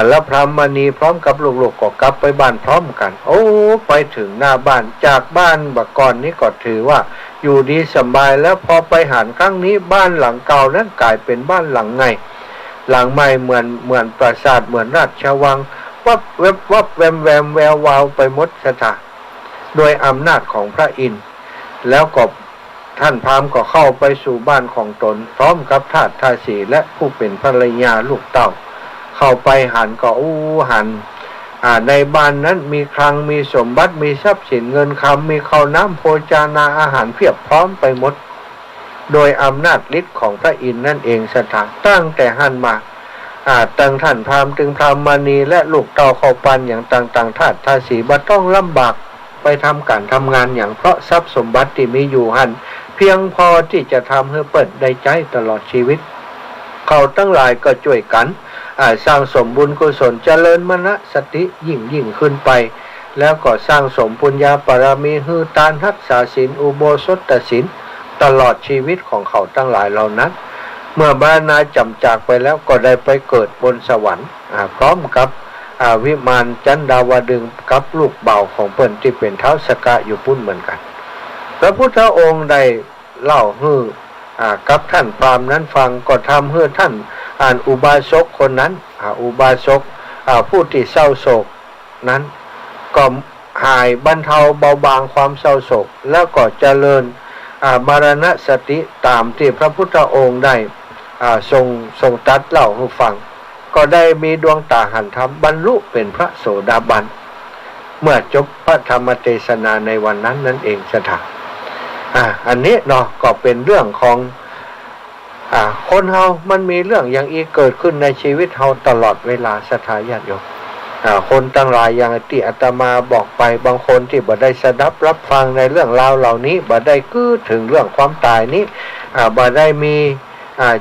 แล้วพรหมณีพร้อมกับลูกๆก็กลับไปบ้านพร้อมกันโอ้ไปถึงหน้าบ้านจากบ้านบักก่อนนี้ก็ถือว่าอยู่ดีสบายแล้วพอไปหารครั้งนี้บ้านหลังเก่านั้นกลายเป็นบ้านหลังใหม่หลังใหม่เหมือนปราสาทเหมือนราชวังวับเว็บวับแวมแวมแวววาวไปหมดสถานโดยอำนาจของพระอินทร์แล้วก็ท่านพราหมณ์ก็เข้าไปสู่บ้านของตนพร้อมกับทาสทาสีและผู้เป็นภรรยาลูกเต้าเข้าไปหันก็หันในบ้านนั้นมีคลังมีสมบัติมีทรัพย์สินเงินคำมีข้าวน้ำโภชนาอาหารเพียบพร้อมไปหมดโดยอำนาจฤทธิ์ของพระอินทร์นั่นเองสถานตั้งแต่หันมาตั้งท่านพราหมณ์ถึงพราหมณีและลูกเต้าเข้าปันอย่างต่างๆทาสทาสีบ่ต้องลำบากไปทำการทำงานอย่างเพราะทรัพย์สมบัติที่มีอยู่หันเพียงพอที่จะทำให้เปิดได้ใจตลอดชีวิตเขาทั้งหลายก็ช่วยกันสร้างสมบุญกุศลเจริญมนสติยิ่งขึ้นไปแล้วก็สร้างสมปุญญาปรมีฮือตานรักษาศีลอุโบสถศีลตลอดชีวิตของเขาทั้งหลายเหล่านั้นเมื่อบรรณาจำจากไปแล้วก็ได้ไปเกิดบนสวรรค์พร้อมกับวิมานจันดาวดึงกับลูกเบาของเพิ่นที่เป็นเท้าสกะอยู่พุ่นเหมือนกันพระพุทธองค์ได้เล่าให้กับท่านพราหมณ์นั้นฟังก็ทำให้ท่านอุบาสกคนนั้นอุบาสกผู้ที่เศร้าโศกนั้นก็หายบรรเทาเบาบางความเศร้าโศกแล้วก็เจริญมรณสติตามที่พระพุทธองค์ได้ทรงตรัสเล่าให้ฟังก็ได้มีดวงตาหันธรรมบรรลุเป็นพระโสดาบันเมื่อจบพระธรรมเทศนาในวันนั้นนั่นเองสถานอันนี้เนาะก็เป็นเรื่องของคนเฮามันมีเรื่องอย่างอีเกิดขึ้นในชีวิตเฮาตลอดเวลาสถานญาติโยมคนตั้งหลายอย่างที่อาตมาบอกไปบางคนที่บ่ได้สดับรับฟังในเรื่องราวเหล่านี้บ่ได้กือถึงเรื่องความตายนี้บ่ได้มี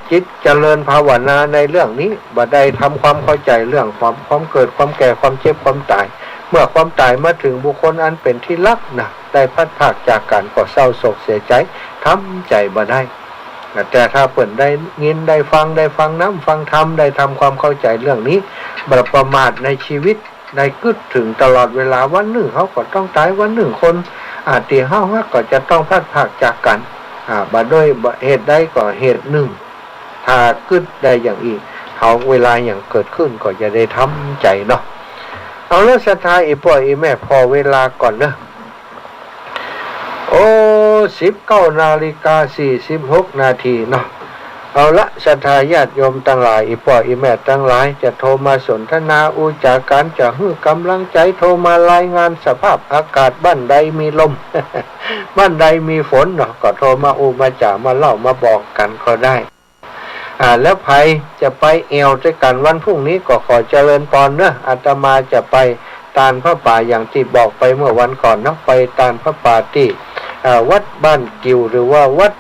จิตเจริญภาวนาในเรื่องนี้บ่ได้ทำความเข้าใจเรื่องความเกิดความแก่ความเจ็บความตายเมื่อความตายมาถึงบุคคลอันเป็นที่รักนะได้พัดพากจากกันก็เศร้าโศกเสียใจทำใจบ่ได้แต่ถ้าเปิ่นได้ยินได้ฟังน้ำฟังธรรมได้ทำความเข้าใจเรื่องนี้บ่ประมาทในชีวิตได้กึดถึงตลอดเวลาวันหนึ่งเขาก็ต้องตายวันหนึ่งคนที่เฮาก็จะต้องพัดพากจากกันบ่ด้วยเหตุใดก็เหตุหนึ่งถ้ากึดได้อย่างอีกเขาเวลาอย่างเกิดขึ้นก็จะได้ทำใจเนาะเอาแล้วสุดท้ายอีพ่ออีแม่พอเวลาก่อนนะ19:46 นาทีเนาะเอาละศรัทธาญาติโยมทั้งหลายอีพ่ออีแม่ทั้งหลายจะโทรมาสนทนาอุจาการจะให้กำลังใจโทรมารายงานสภาพอากาศบ้านใดมีลม บ้านใดมีฝนเนาะก็โทรมามาจ่ามาเล่ามาบอกกันก็ได้แล้วใครจะไปเอวด้วยกันวันพรุ่งนี้ก็ขอเจริญพรเนอะอาตมาจะไปตานพระป่าอย่างที่บอกไปเมื่อวันก่อนนะไปตานพระป่าที่วัดบ้านกิวหรือว่าวัด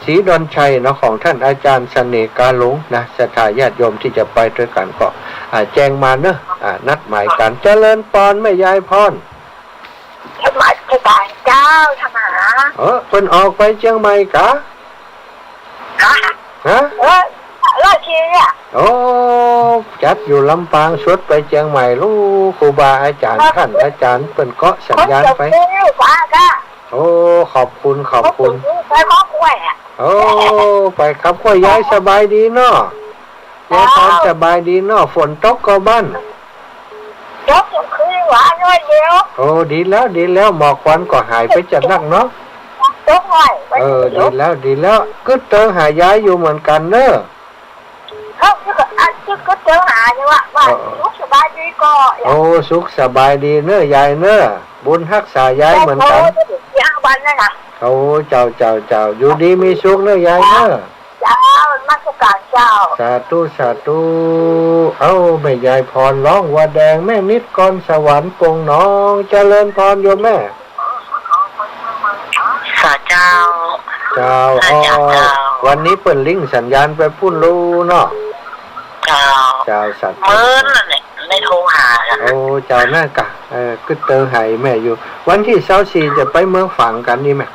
ศรีดอนชัยเนาะของท่านอาจารย์เสน่ห์กาหลงนะศรัทธาญาติโยมที่จะไปด้วยกันก็แจ้งมาเนอะนัดหมายกันเจริญพรแม่ยายพรเชียงใหม่ไปบ้านเจ้าทำหาเพิ่นออกไปเชียงใหม่กะฮะรอดทีเนี่ยโอ้จัดอยู่ลำปางสุดไปเชียงใหม่ลูกครูบาอาจารย์ท่านอาจารย์เพิ่นเกาะสัญญาณไปโอ้ขอบคุณไปครอบครัวโอ้ไปครับก็ยายสบายดีเนาะยายพรสบายดีเนาะฝนตกก็บ้านยกคือหวานด้วยเดียวโอ้ดีแล้วหมอกควันก็หายไปจากนักเนาะตกหน่อยดีแล้วก็เจอหายายอยู่เหมือนกันเนอะเขาก็เจอหาเนี่ยว่าสุขสบายดีก็โอ้สุขสบายดีเนอะยายเนอะบุญรักษายายเหมือนกันวันนั่นน่ะโอ้เจ้าอยู่ดีมีสุขเนอะยายเนอะเจ้ามัสการเจ้าสาธุเอาแม่ยายพรร้องว่าแดงแม่นิดก่อนสวรรค์ปงน้องเจริญพรโยมแม่สาเจ้าวันนี้เปิดลิงก์สัญญาณไปพูดรู้เนาะเจ้าสัตว์มื้อนั่นแหละไม่โทรหาโอ้เจ้าหน้ากะก็เตอหายแม่อยู่วันที่24จะไปเมืองฝังกันนี่แม่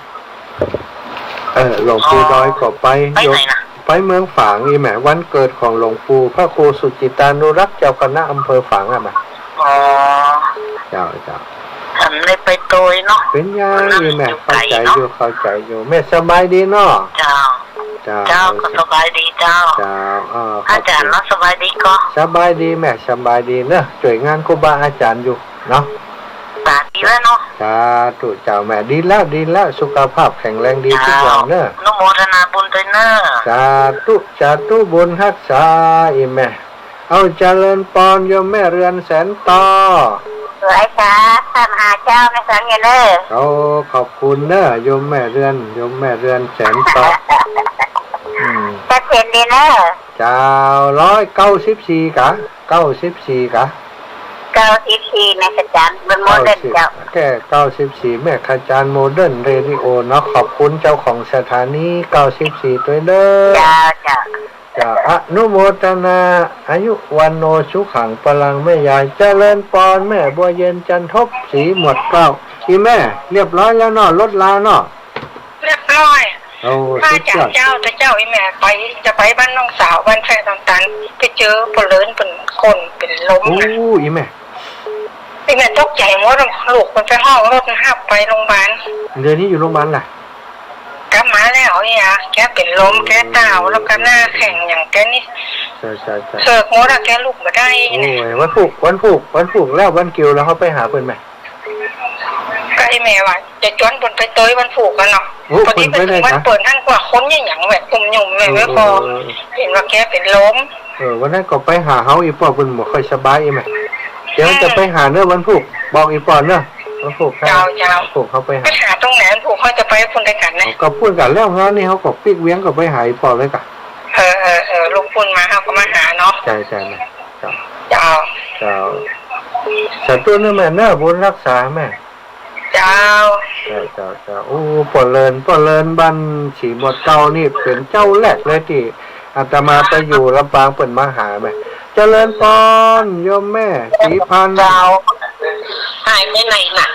หลวงปู่ดอยก็ไป ไปเมืองฝางอีแหมวันเกิดของหลวงปู่พระครูสุจิตานุรักษ์เจ้าคณะอำเภอฝางอ่ะแม่ อ๋อ เจ้า ทำเลยไปโตยเนาะ เป็นยังอีแม่เข้าใจอยู่แม่สบายดีเนาะ เจ้าก็สบายดีเจ้าอาจารย์เนาะสบายดีก็ สบายดีแม่สบายดีเนอะช่วยงานครูบาอาจารย์อยู่เนาะ สาดีแล้วเนาะ สาธุเจ้าแม่ดีแล้วสุขภาพแข็งแรงดีทุกอย่างเนอะ อนุโมทนาบุญด้วยเนอะ สาธุบุญรักษาอีแม่เอาเจริญปอนโยมแม่เรือนแสนต่อ สวยค่ะท่านอาเจ้าไม่สังเกตเลย เอาขอบคุณเนอะโยมแม่เรือนแสนต่อ จะเห็นดีเนอะ เจ้า194กะ94กะ 94แม่ขจารย์บนโมเดิร์นเจ้า แค่94แม่ขจารย์โมเดิร์นเรดิโอเนาะขอบคุณเจ้าของสถานี94ด้วยเด้อ จะอนุโมทนาอายุวันโนสุขังพลังแม่ยายเจริญปอนแม่บัวเย็นจันทบสีหมวดเกล้าอีแม่เรียบร้อยแล้วเนาะรถลาเนาะ เรียบร้อย โอ้ ถ้า สุด จาก ยอด เจ้าแต่เจ้าไอ้แม่จะไปบ้านน้องสาวบ้านแฟนต่างๆไปเจอปลเลินเป็นคนเป็นล้ม โอ้อีแม่ ไอ้แม่ตกใจหมดลูกมันไปห้องรถหับไปโรงพยาบาล เดือนนี้อยู่โรงพยาบาลล่ะ กลับมาแล้วเนี่ยแกเป็นลมแกตาวแล้วก็หน้าแข็งอย่างแกนี่ ใช่ เสิร์ฟหมดอะแกลุกมาได้ โอ้ นะ ยวันผูกแล้ววันกิวแล้วเขาไปหาเพิ่นไหม ก็ไอ้แม่ว่าจะจวนบนไปเตยวันผูกกันเนาะพอดีไปถึงวันเปิดท่านกว่าคนอย่างแบบกลุ่มหยุ่มเลยไม่พอเห็นว่าแกเป็นลม วันนั้นก็ไปหาเฮาอีปอเพิ่นบ่ค่อยสบายอีแม่เดี๋ยวจะไปหาเด้อวันผูกบอกอีปอเด้อวันผูกครับผูกเขาไป ไปหาตรงไหนผูกเขาจะไปคนด้วยกันนะ ก็พูดกันแล้วงานนี่เขาก็ปิกเวียงก็ไปหาอีปอเลยกะ ลุงปุ่นมาเขาก็มาหาเนาะ ใช่แม่เจ้า เจ้า สัตว์ตัวนึงแม่เนอะบุญรักษาแม่ เจ้า โอ้ปอเลินบ้านฉีหมดเก่านี่เป็นเจ้าแรกเลยที่อาตมาไปอยู่ลำปางเปิ่นมาหาแม่เจริญปอนโยมแม่สีพัน เจ้าหายไปไหนน่ะ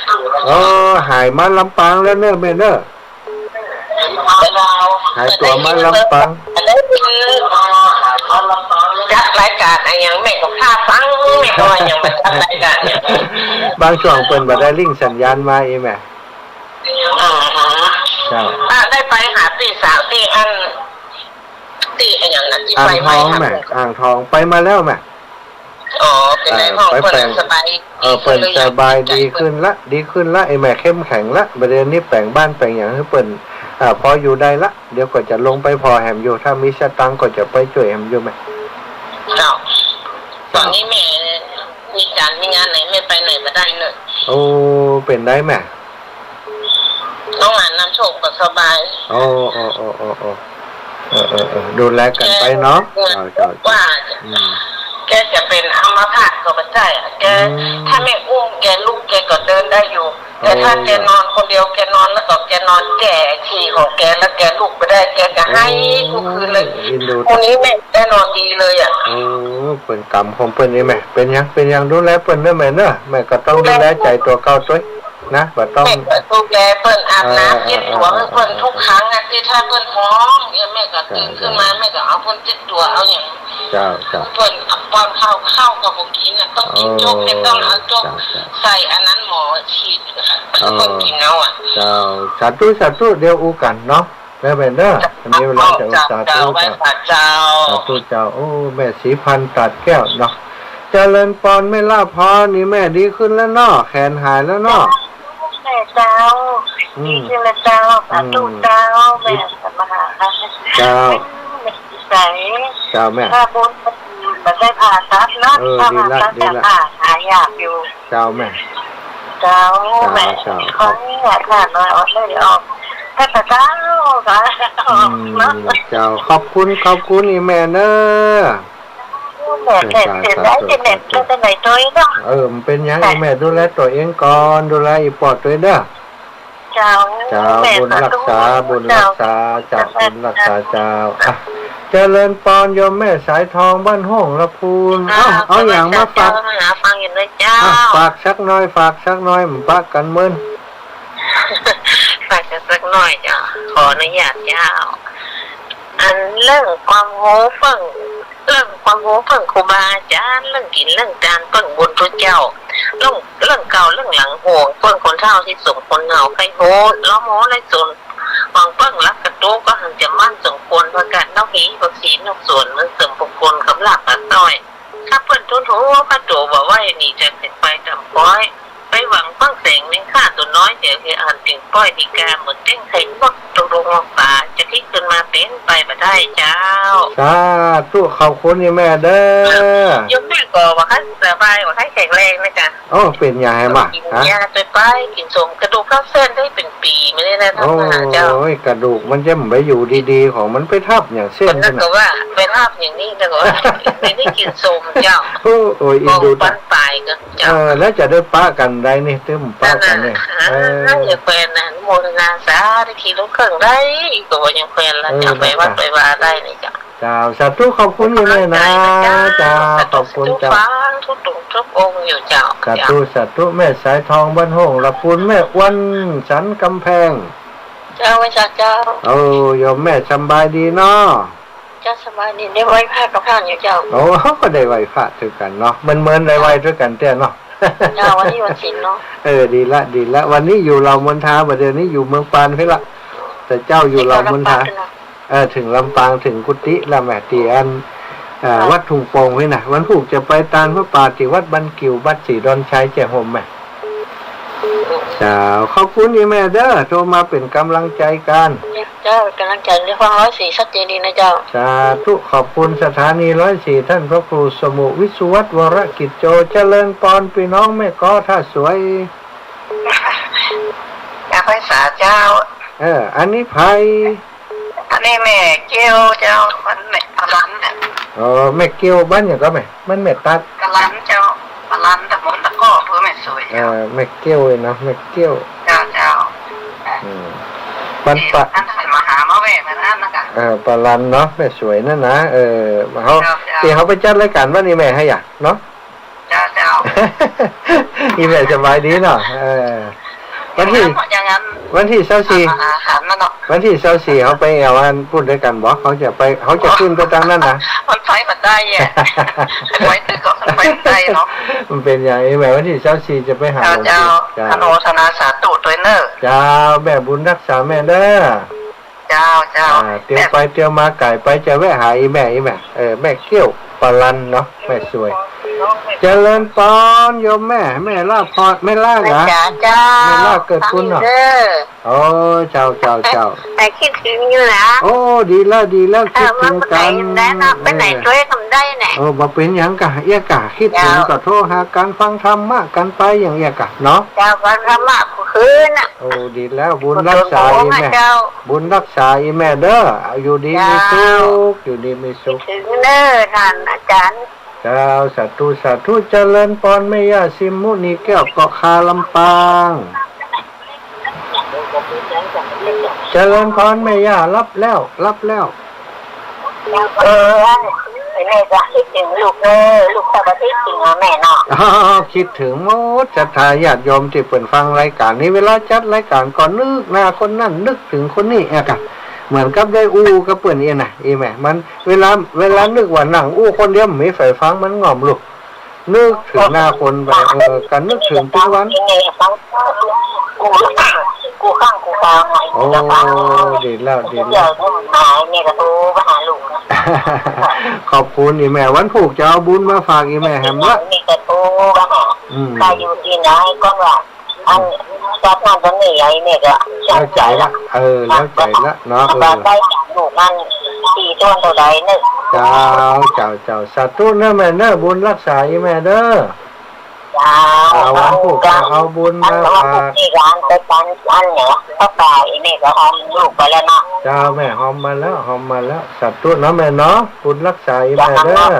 หายมาลำปางแล้วเนอะแม่เนอะหายตัวมาลำปาง จัดรายการอะไรอย่างแม่ก็พาฟังแม่ก็ว่าอย่างมาจัดรายการเนี่ย บางช่วงเปิ่นบ่ได้ลิงก์สัญญาณมาอีแม่เจ้า ได้ไปหาตีสาวตีอันตีอะไรอย่างนั้นที่ อ่า ไป งท ไม่ อง ค่ะ แม่อ่างทองไปมาแล้วแม่ อ๋อเป็นในห้องเปิดสบาย เปิ่นสบายดีขึ้นละไอ้แม่เข้มแข็งละประเด็นนี้แปลงบ้านแปลงอย่างให้เปิ่นพออยู่ได้ละเดี๋ยวก็จะลงไปพอแหมอยู่ถ้ามีสตังค์ก็จะไปช่วยแหมอยู่แม่ เจ้าตอนนี้แม่มีการมีงานไหนไม่ไปไหนมาได้เลย โอ้เป็นได้แม่ น้องหลานนำโชคก็สบาย โอ้ดูแลกันไปเนาะว่าแกจะเป็นอัมพาตก็ไม่ใช่แกถ้าไม่อุ้มแกลุกแกก็เดินได้อยู่แต่ถ้าแกนอนคนเดียวแกนอนแล้วก็แกนอนแก่ฉี่ของแกแล้วแกลุกไปได้แกจะให้ทุกคืนเลยคนนี้แม่แกนอนดีเลยอ่ะโอ้เป็นกรรมของเปิ้นนี่แม่เป็นยังดูแลเปิ้นเด้อแม่เนอะแม่ก็ต้องดูแลใจตัวเก่าตัวนะบ่ต้อง แม่ก็ดูแลเปิ้นอาบน้ำเย็ดตัวให้เปิ้นทุกครั้งอ่ะที่ถ้าเปิ้นท้องเนี่ยแม่ก็ตื่นขึ้นมาแม่ก็เอาเปิ้นเจ็ดตัวเอาอย่างเจ้าเปิ้นป้อนข้าวกับผมกินน่ะต้องกินโจ๊กไม่ต้องเอาโจ๊กใส่อันนั้นหมอฉีดเปิ้นกินเอาอ่ะเจ้าสาธุเดี๋ยวอูกันเนาะแม่เด้ออันนี้เวลาจะสาธุเจ้าเจ้าโอ้แม่สีพันธุ์ตัดแก้วเนาะเจริญปอนไม่ล่าพอนี่แม่ดีขึ้นแล้วเนาะแขนหายแล้วเนาะแม่เจ้าดีขึ้นแล้วเจ้าสาธุเจ้าแม่สมหาเจ้าใส่ เจ้าแม่ถ้าบุญมันได้ผ่าตัดเนาะถ้าผ่าตัดแต่หายอยากอยู่เจ้าแม่เจ้าแม่เขาเนี่ยขาดน้อยอดเลยออกถ้าเจ้าค่ะเจ้าขอบคุณอีแม่เนอะแม่เสร็จแล้วจะเน็ตก็จะไหนตัวเนาะมันเป็นยังไงแม่ดูแลตัวเองก่อนดูแลอีปอดตัวเด้อเจ้าบุญรักษาเจ้าบุญรักษาเจ้าเจริญปอนโยมแม่สายทองบ้านห้องละพูนเอาอย่างมาฝากฟังอยู่เลยเจ้าฝากสักน้อยมันปากกันมึนฝากสักน้อยจ้าขออนุญาตเจ้า อันเรื่องความโง่เพิ่งเรื่องความโง่เพิ่งครูบาอาจารย์เรื่องกินเรื่องการเพิ่งบุญทุเจ้าเรื่องเก่าเรื่องหลังห่วงเพิ่งคนเท่าที่สมคนเหงาใครโหล้อมโหไรส่วนบางเพิ่งรักกระโตก็หันจะมั่นสมควรประกาศนอกหีวัคซีนนอกส่วนมันเสริมปกคนกับหลักปัดต้อยถ้าเพิ่นทุนหัวกระโตบอกว่านี่จะเป็นไปตามป้อยไปหวังปั้งแสงในค่าตัวน้อยเดี๋ยวคืออ่านถึงป้อยดีกาเหมือนเต้งไข่นกตกลงลงป่าจะคิดขึ้นมาเป็นไปมาได้เจ้า สาธุขอบคุณนี่แม่เด้อย กแม่ก็ว่าให้สบายว่าให้แข็งแรงนะจ๊ะ โอ้เป็นยายมา กินยาไปกินสมกระดูกเข้าเส้นได้เป็นปีไม่ได้นะท่าน โอ้ มหาเจ้าย กระดูกมันจะไปอยู่ดีๆของมันไปทับอย่างเส้ คน นนั้นก็ว่าไปภาพอย่างนี้แต่ก็ว่าไม่ได้กินสมเจ้า โอ้ยอิ ม น อง ดู ปั ตาน ปลายก็เจ้า แล้วจะได้ป้ากันได้นี่ตึ้มป้ากันเนี่ย อย่าแควนนะโมทนาสาได้ขี่รถเครื่องได้ก็ว่ายังแควนละจะไปวัดไปวาได้นี่จ้ะ เจ้าสาธุขอบคุณอยู่เลยนะเจ้าขอบคุณเจ้า ฟังทุกตุ่มทุกองค์อยู่เจ้า สาธุสาธุแม่สายทองบ้านห้องละพุนแม่อ้วนสันกำแพง เจ้าวิชาเจ้า โอ้ยมแม่สบายดีเนาะ เจ้าสบายดีได้ไว้ผ้ากับข้างอยู่เจ้า โอ้ก็ได้ไหวพระถือกันเนาะมันเหมือนได้ไหวด้วยกันเต้เนาะ เจ้าวันนี้วันศิลเนาะ ดีละวันนี้อยู่เรามณฑาประเดี๋ยวนี้อยู่เมืองปานพี่ละแต่เจ้าอยู่เรามณฑาถึงลำปางถึงกุฏิละแม่ตีอันวัดทุ่งโป่งพี่นะวันผูกจะไปตานพระป่าที่วัดบันกิววัดศรีดอนชัยแจ่ห่มแม่เจ้าขอบคุณอีแม่เด้อโทรมาเป็นกำลังใจกัน เจ้ากำลังใจในฟัง104ชัดเจนดีนะเจ้า สาธุขอบคุณสถานี104ท่านพระครูสมุวิสุวัฒน์วรกิจโจเจริญปอนพี่น้องแม่ก้อท่าสวย อยากให้สาเจ้า อันนี้ไผ อันนี้แม่เกี้ยวเจ้ามันแม่ปลันเนี่ย แม่เกี้ยวบ้านอย่างก็แม่มันแม่ตัด ปลันเจ้าปลันตะมนตะก้อเพื่อแม่สวย แม่เกี้ยวเลยนะแม่เกี้ยว เจ้าเจ้า มันปะ ท่านถ่ายมาหามาแม่มานั่นนะคะ ปลาลันเนาะแม่สวยนั่นนะเขาที่เขาไปจัดรายการว่านี่แม่ให้อยากเนาะ เจ้าเจ้า อีแม่สบายดีเนาะวันที่ อย่างนั้น วันที่24 ถามมาเนาะ วันที่24เขาไปเอาอันพูดด้วยกันบอกเขาจะขึ้นไปทางนั้นนะ มันไฟมันได้แย่ไว้ตึกก็ไฟได้เนาะ มันเป็นอย่างนี้แม่วันที่24จะไปหาหลวง เจ้า ปู่ อโนทนาสาธุตัวเนอร์ เจ้าแม่บุญรักษาแม่เด้อ เจ้าเจ้า เตียวไปเตียวมาไก่ไปจะแวะหาอีแม่แม่เกี้ยวปลาลันเนาะแม่สวยเจริญปอนโยมแม่ล่าพอแม่ล่าเหรอ จ้าเจ้า แม่ล่าเกิดคุณเนาะโอ้เจ้า แต่คิดถึงอยู่นะ โอ้ดีแล้วคิดถึงกัน ไปไหนช่วยทำได้ไหน บ่เป็นหยังกะเอียกะคิดถึงก็โทรหากันฟังธรรมะกันไปอย่างเอียกะเนาะ เจ้าวันธรรมะคืนน่ะ โอ้ดีแล้วบุญรักษาอีแม่ เจ้า บุญรักษาอีแม่เด้ออยู่ดีมีสุขอยู่ดีมีสุข ถึงเนอท่านอาจารย์ เจ้าสาธุเจริญปอนแม่ย่าซิมมุนีแก้วเกาะคาลำปางเจริญพรแม่ย่ารับแล้วไอ้แม่จะคิดถึงลูกลูกสาวที่จริงแม่เนาะ คิดถึงหมดศรัทธาญาติโยมที่เปิดฟังรายการนี้เวลาจัดรายการก่อนนึกหน้าคนนั่นนึกถึงคนนี้อะกันเหมือนกับได้อู้กับเปิ่นเองน่ะแม่มันเวลานึกว่านั่งอู้คนเดียวไม่ฝ่ายฟังมันง่อมลูกนึกถึงหน้าคนแบบกันนึกถึงทุกวันกูข้างกูกลางไง โอ้ดีแล้ว หายเนี่ยก็โทรไปหาลุง ขอบคุณอีแม่วันผูกจะเอาบุญมาฝากอีแม่แฮมละ นี่ก็โทรไปหาใครอยู่ที่ไหนก็ว่าอันจัดงานตรงนี้ไอ้เนี่ยก็ แล้วใจละแล้วใจละเนาะได้หนูมันสี่ต้นตัวใดนึกเจ้าสาธุนะแม่เด้อบุญรักษาอีแม่เด้อวันผูกเอาบุญมาฝาก ที่ร้านไปปันอันเนี่ยก็ตายนี่ก็หอมลูกไปแล้วเนาะ เจ้าแม่หอมมาแล้วสาธุนะแม่เนาะบุญรักษาอีแม่เด้อ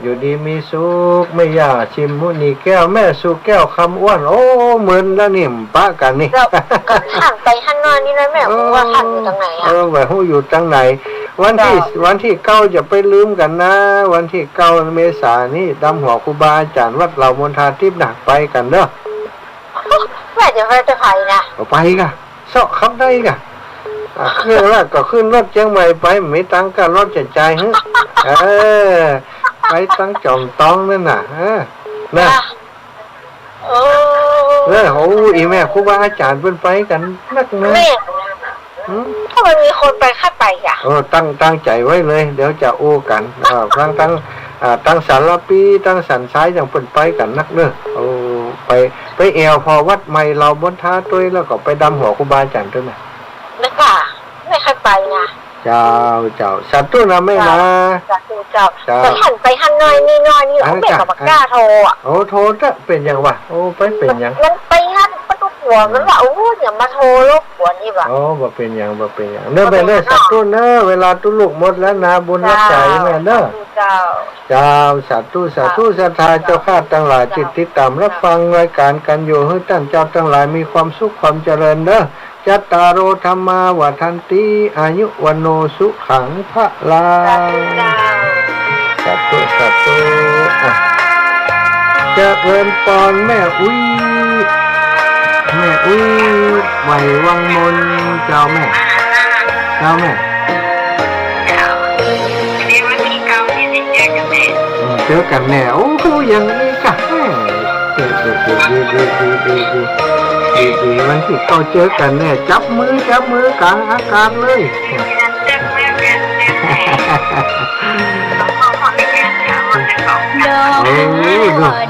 อยู่ดีมีสุขไม่ยาชิมมุนีแก้วแม่สุแก้วคำอ้วนโอ้เหมือนแล้วนี่ปะกันนี่ ก็หันไปหันนอนนี่นะแม่ว่าหันอยู่ตรงไหนอ่ะ แบบหูอยู่ตรงไหนวันที่9จะไปลืมกันนะวันที่9 เมษายนนี่ดำหัวครูบาอาจารย์วัดเหล่ามณฑาทิพย์หนักไปกันเด้อ แม่จะไปนะ ไปกะเสาะคำได้กะ ขึ้นรถก็ขึ้นรถเชียงใหม่ไปไม่ตังค์ก็รถจะจ่ายฮะไปตั้งจอมตองนั่นน่ะนะโอ้อีแม่ครูบาอาจารย์เพิ่นไปกันนักนะ แม่ถ้ามันมีคนไปค่าไปอ่ะตั้งใจไว้เลยเดี๋ยวจะโอ้กันตั้งสารปีตั้งสันซ้ายอย่างเพิ่นไปกันนักเนอะไปแอวพอวัดใหม่เราบนท้าตุ้ยแล้วก็ไปดำหัวครูบาอาจารย์ด้วยนะ นึกค่ะไม่ค่อยไปนะเจ้าสัตว์ตัวนะไม่นะแต่หันไปหันน้อยนี่เอาเบ็ดกับปากกาโทรอ่ะโทรจะเป็นยังวะไปเป็นยังมันไปหันประตูหัวมันว่าอย่ามาโทรลูกหัวนี่วะบ่เป็นยังเนื้อไปเนื้อสัตว์ตัวเนอะเวลาตุลูกหมดแล้วนะบุญรักษาแม่เนอะเจ้าสัตว์ตู้สัทธาเจ้าข้าทั้งหลายติดตามรับฟังรายการกันอยู่ให้ท่านเจ้าทั้งหลายมีความสุขความเจริญเนอะจัตตารโอธรรมาวัฏันติอายุวันโนสุขังพระลาสัตตุจะเริญปอนแม่อุ้ยไหววังมนเจ้าแม่เจอกันแน่โอ้โหยังนี่กะดีวันที่เขาเจอกันแน่จับมือกลางอากาศเลย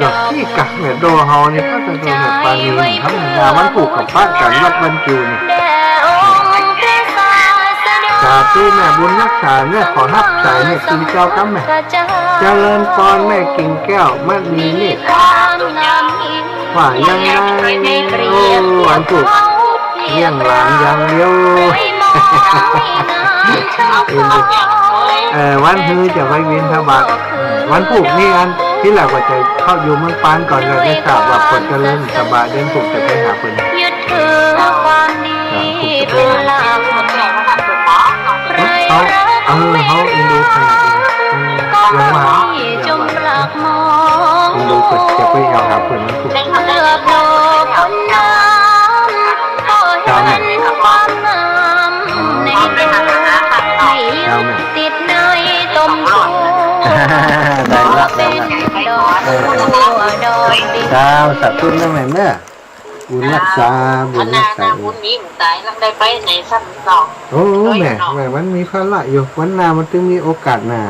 ดอกที่กักเนี่ยโดเฮานี่ก็จะโดนแบบปานีธรรมดาวันผูกกับป้ากันวัดวันกิวนี่สาธุแม่บุญรักษาแม่ขอรับสายแม่กินเจ้ากับแม่เจริญพรแม่กิ่งแก้วมันมีนี่ว่ายังไงวันผูกเลี้ยงหลานอย่างเดียววันฮือจะไปวินทบาทวันผูกนี่อันที่แหละว่าจะเข้าอยู่เมืองปานก่อนเลยได้ทราบว่าคนเจริญสบายเดินผูกจะไปหาเพิ่นยึดถือความดีเป็นหลักเขาอินดูขนาดนี้ยังว่าจมหลักมออินดูเปิดจะไปเอาหาเพิ่นผูกเลือบโลคนน้ำก็เห็นความงามในตัวติดในต้มชูได้ละดาวสัตว์ตุ้นนั่นแหละเนอะบุญรักษาบุญนี้มันตายแล้วได้ไปไหนซ้ำสองโอ้แม่มันมีภาระอยู่วันหน้ามันต้องมีโอกาสหน้า